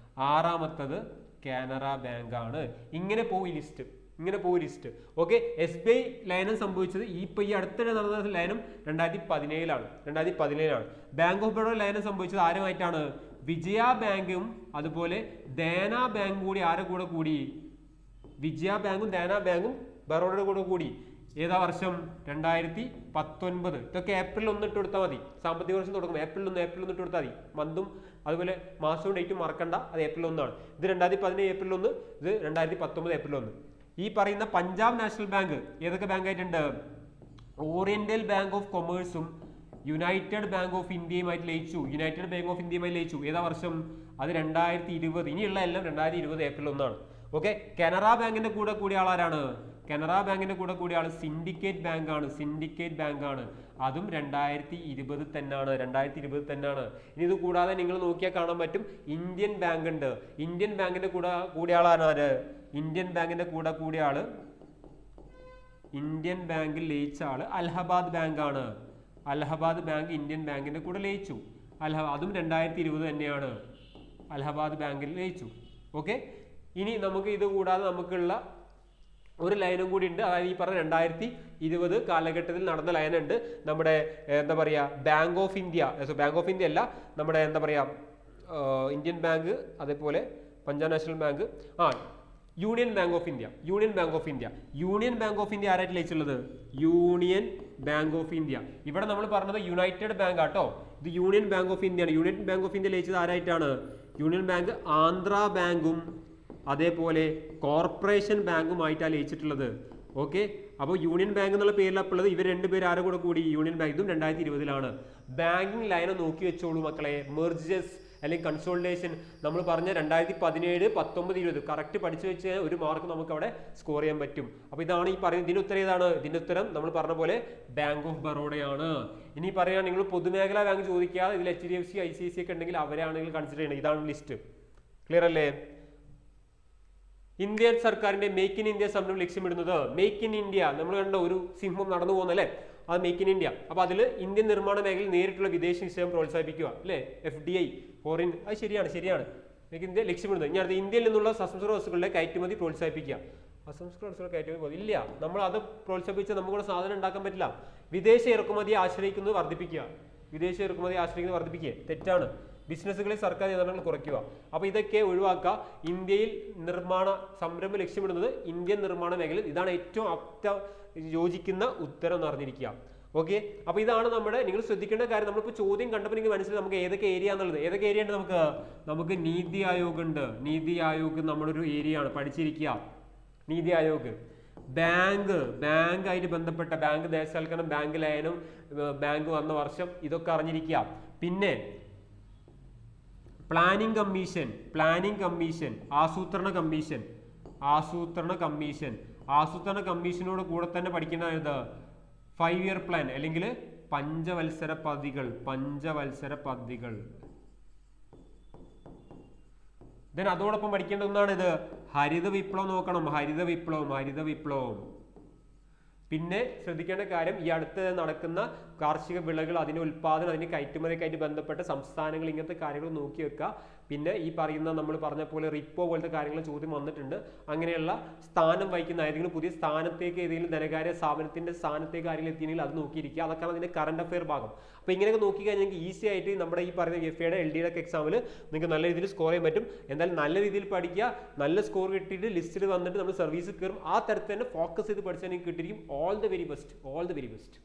ആറാമത്തത് കാനറ ബാങ്ക് ആണ്. ഇങ്ങനെ പോയി ലിസ്റ്റ്, ഇങ്ങനെ പോയി ലിസ്റ്റ്. ഓക്കെ, SBI ലയനം സംഭവിച്ചത് ഈ അടുത്തിടെ നടന്ന ലയനം 2017 2017. ബാങ്ക് ഓഫ് ബറോഡ ലയനം സംഭവിച്ചത് ആരുമായിട്ടാണ്? വിജയ ബാങ്കും അതുപോലെ ദേന ബാങ്കും കൂടി ആരുടെ കൂടെ കൂടി? വിജയ ബാങ്കും ദേന ബാങ്കും ബറോഡയുടെ കൂടെ കൂടി. ഏതാ വർഷം? 2019. ഇതൊക്കെ ഏപ്രിൽ 1 ഇട്ട് കൊടുത്താൽ മതി. സാമ്പത്തിക വർഷം തുടങ്ങും ഏപ്രിൽ 1 ഇട്ട് കൊടുത്താൽ മതി. മന്തും അതുപോലെ മാസവും ഡേറ്റും മറക്കണ്ട, അത് ഏപ്രിൽ 1 ആണ്. ഇത് 2017 ഏപ്രിൽ 1, ഇത് 2019 ഏപ്രിൽ 1. ഈ പറയുന്ന പഞ്ചാബ് നാഷണൽ ബാങ്ക് ഏതൊക്കെ ബാങ്ക് ആയിട്ടുണ്ട്? ഓറിയന്റൽ ബാങ്ക് ഓഫ് കൊമേഴ്സും യുണൈറ്റഡ് ബാങ്ക് ഓഫ് ഇന്ത്യയുമായിട്ട് ലയിച്ചു. യുണൈറ്റഡ് ബാങ്ക് ഓഫ് ഇന്ത്യയുമായി ലയിച്ചു. ഏതാ വർഷം? അത് 2020. ഇനിയുള്ള എല്ലാം 2020 ഏപ്രിൽ 1 ആണ്. ഓക്കെ, കനറ ബാങ്കിന്റെ കൂടെ കൂടിയ ആളാരാണ്? കനറ ബാങ്കിന്റെ കൂടെ കൂടിയ ആള് സിൻഡിക്കേറ്റ് ബാങ്ക് ആണ്. സിൻഡിക്കേറ്റ് ബാങ്ക് ആണ്. അതും 2020 തന്നെയാണ്. 2020 തന്നെയാണ്. ഇനി ഇത് കൂടാതെ നിങ്ങൾ നോക്കിയാൽ കാണാൻ പറ്റും ഇന്ത്യൻ ബാങ്ക് ഉണ്ട്. ഇന്ത്യൻ ബാങ്കിന്റെ കൂടെ കൂടിയ ആളാണ് ആര്? ഇന്ത്യൻ ബാങ്കിന്റെ കൂടെ കൂടിയ ആള്, ഇന്ത്യൻ ബാങ്കിൽ ലയിച്ച ആള് അലഹബാദ് ബാങ്ക് ആണ്. അലഹബാദ് ബാങ്ക് ഇന്ത്യൻ ബാങ്കിന്റെ കൂടെ ലയിച്ചു. അതും 2020 തന്നെയാണ്. അലഹബാദ് ബാങ്കിൽ ലയിച്ചു. ഓക്കെ, ഇനി നമുക്ക് ഇത് കൂടാതെ നമുക്കുള്ള ഒരു ലൈനും കൂടി ഉണ്ട്. അതായത് ഈ പറഞ്ഞ 2020 കാലഘട്ടത്തിൽ നടന്ന ലൈൻ ഉണ്ട്. നമ്മുടെ എന്താ പറയാ bank of India, bank of India അല്ല, നമ്മുടെ എന്താ പറയാ ഇന്ത്യൻ ബാങ്ക്, അതേപോലെ Punjab national bank, union bank of India. Union bank of India. Union bank of India ആരായിട്ട് ലയിച്ചുള്ളത്? Union bank of India. ഇവിടെ നമ്മൾ പറഞ്ഞത് യുണൈറ്റഡ് ബാങ്ക് ആട്ടോ, ഇത് യൂണിയൻ ബാങ്ക് ഓഫ് ഇന്ത്യ ആണ്. യൂണിയൻ ബാങ്ക് ഓഫ് ഇന്ത്യ ലയിച്ചത് ആരായിട്ടാണ്? യൂണിയൻ ബാങ്ക് ആന്ധ്ര ബാങ്കും അതേപോലെ കോർപ്പറേഷൻ ബാങ്കുമായിട്ടാണ് ലയിച്ചിട്ടുള്ളത്. ഓക്കെ, അപ്പോൾ യൂണിയൻ ബാങ്ക് എന്നുള്ള പേരിൽ ഉള്ളത് ഇവർ രണ്ടുപേരും ആരെ കൂടെ കൂടി? Union bank. ഇതും 2020 ബാങ്കിങ് ലൈനെ നോക്കി വെച്ചോളൂ മക്കളെ. മെർജസ് അല്ലെങ്കിൽ കൺസോളിഡേഷൻ നമ്മൾ പറഞ്ഞ 2017, 19, 20 കറക്റ്റ് പഠിച്ചു വെച്ച് ഒരു മാർക്ക് നമുക്ക് അവിടെ സ്കോർ ചെയ്യാൻ പറ്റും. അപ്പോൾ ഇതാണ് ഈ പറയുന്നത്. ഇതിന്റെ ഉത്തരം ഏതാണ്? ഇതിന്റെ ഉത്തരം നമ്മൾ പറഞ്ഞ പോലെ ബാങ്ക് ഓഫ് ബറോഡയാണ്. ഇനി പറയാൻ നിങ്ങൾ പൊതുമേഖലാ ബാങ്ക് ചോദിക്കാതെ ഇതിൽ HDFC, ICICI ഒക്കെ ഉണ്ടെങ്കിൽ അവരാണെങ്കിൽ കൺസിഡർ ചെയ്യണം. ഇതാണ് ലിസ്റ്റ്. ക്ലിയർ അല്ലേ? ഇന്ത്യൻ സർക്കാരിന്റെ മേക്ക് ഇൻ ഇന്ത്യ സംരംഭം ലക്ഷ്യമിടുന്നത്, മേക്ക് ഇൻ ഇന്ത്യ നമ്മൾ കണ്ട ഒരു സിംഹം നടന്നു പോകുന്നല്ലേ, അത് മേക്ക് ഇൻ ഇന്ത്യ. അപ്പൊ അതിൽ ഇന്ത്യൻ നിർമ്മാണ മേഖലയിൽ നേരിട്ടുള്ള വിദേശ നിക്ഷേപം പ്രോത്സാഹിപ്പിക്കുക അല്ലെ, FDI, ഫോറിൻ. അത് ശരിയാണ്. മേക്ക് ഇന്ത്യ ലക്ഷ്യമിടുന്നത്. ഇനി അടുത്ത് ഇന്ത്യയിൽ നിന്നുള്ള അസംസ്കൃത വസ്തുക്കളുടെ കയറ്റുമതി പ്രോത്സാഹിപ്പിക്കുക. അസംസ്കൃത വസ്തുക്കളുടെ കയറ്റുമതി ഇല്ല, നമ്മൾ അത് പ്രോത്സാഹിപ്പിച്ചാൽ നമുക്കൂടെ സാധനം ഉണ്ടാക്കാൻ പറ്റില്ല. വിദേശ ഇറക്കുമതിയെ ആശ്രയിക്കുന്നത് വർദ്ധിപ്പിക്കുക. വിദേശ ഇറക്കുമതിയെ ആശ്രയിക്കുന്നത് വർദ്ധിപ്പിക്കുക തെറ്റാണ്. ബിസിനസ്സുകളിൽ സർക്കാർ നിയന്ത്രണങ്ങൾ കുറയ്ക്കുക. അപ്പോൾ ഇതൊക്കെ ഒഴിവാക്കുക. ഇന്ത്യയിൽ നിർമ്മാണ സംരംഭം ലക്ഷ്യമിടുന്നത് ഇന്ത്യൻ നിർമ്മാണ മേഖലയിൽ. ഇതാണ് ഏറ്റവും യോജിക്കുന്ന ഉത്തരം എന്ന് അറിഞ്ഞിരിക്കുക. ഓക്കെ, അപ്പോൾ ഇതാണ് നമ്മുടെ നിങ്ങൾ ശ്രദ്ധിക്കേണ്ട കാര്യം. നമ്മളിപ്പോൾ ചോദ്യം കണ്ടപ്പോൾ നിങ്ങൾക്ക് മനസ്സിലായി നമുക്ക് ഏതൊക്കെ ഏരിയ എന്നുള്ളത്. ഏതൊക്കെ ഏരിയ ഉണ്ട്? നമുക്ക് നീതി ആയോഗ് ഉണ്ട്. നീതി ആയോഗ് നമ്മുടെ ഒരു ഏരിയ ആണ്, പഠിച്ചിരിക്കുക. നീതി ആയോഗ് ബാങ്ക് ആയിട്ട് ബന്ധപ്പെട്ട ബാങ്ക് ദേശസാൽക്കരണം, ബാങ്ക് ലയനം, ബാങ്ക് വന്ന വർഷം, ഇതൊക്കെ അറിഞ്ഞിരിക്കുക. പിന്നെ പ്ലാനിംഗ് കമ്മീഷൻ, ആസൂത്രണ കമ്മീഷനോട് കൂടെ തന്നെ പഠിക്കുന്ന ഇത് 5 ഇയർ പ്ലാൻ അല്ലെങ്കിൽ പഞ്ചവത്സര പദ്ധതികൾ. ദെൻ അതോടൊപ്പം പഠിക്കേണ്ട ഒന്നാണ് ഇത് ഹരിത വിപ്ലവം നോക്കണം. ഹരിത വിപ്ലവം. പിന്നെ ശ്രദ്ധിക്കേണ്ട കാര്യം, ഈ അടുത്ത് നടക്കുന്ന കാർഷിക വിളകൾ, അതിന്റെ ഉൽപാദനം, അതിന്റെ കയറ്റുമതിയൊക്കെ ആയിട്ട് ബന്ധപ്പെട്ട സംസ്ഥാനങ്ങൾ, ഇങ്ങനത്തെ കാര്യങ്ങൾ നോക്കി വെക്കുക. പിന്നെ ഈ പറയുന്ന നമ്മൾ പറഞ്ഞ പോലെ റിപ്പോ പോലത്തെ കാര്യങ്ങൾ ചോദ്യം വന്നിട്ടുണ്ട്. അങ്ങനെയുള്ള സ്ഥാനം വഹിക്കുന്ന ഏതെങ്കിലും പുതിയ സ്ഥാനത്തേക്ക്, ഏതെങ്കിലും ധനകാര്യ സ്ഥാപനത്തിന്റെ സ്ഥാനത്തേക്ക് ആരെങ്കിലും എത്തിയെങ്കിൽ അത് നോക്കിയിരിക്കുക. അതൊക്കെയാണ് അതിന്റെ കറണ്ട് അഫെയർ ഭാഗം. അപ്പോൾ ഇങ്ങനെയൊക്കെ നോക്കി കഴിഞ്ഞാൽ നിങ്ങൾക്ക് ഈസി ആയിട്ട് നമ്മുടെ ഈ പറയുന്ന FA-യുടെ LD-യുടെ ഒക്കെ എക്സാമിൽ നിങ്ങൾക്ക് നല്ല രീതിയിൽ സ്കോർ ചെയ്യാൻ പറ്റും. എന്തായാലും നല്ല രീതിയിൽ പഠിക്കുക, നല്ല സ്കോർ കിട്ടിയിട്ട് ലിസ്റ്റിൽ വന്നിട്ട് നമ്മൾ സർവീസ് കയറും. ആ തരത്തിൽ തന്നെ ഫോക്കസ് ചെയ്ത് പഠിച്ചാൽ നിങ്ങൾക്ക് കിട്ടിയിരിക്കും. All the very best.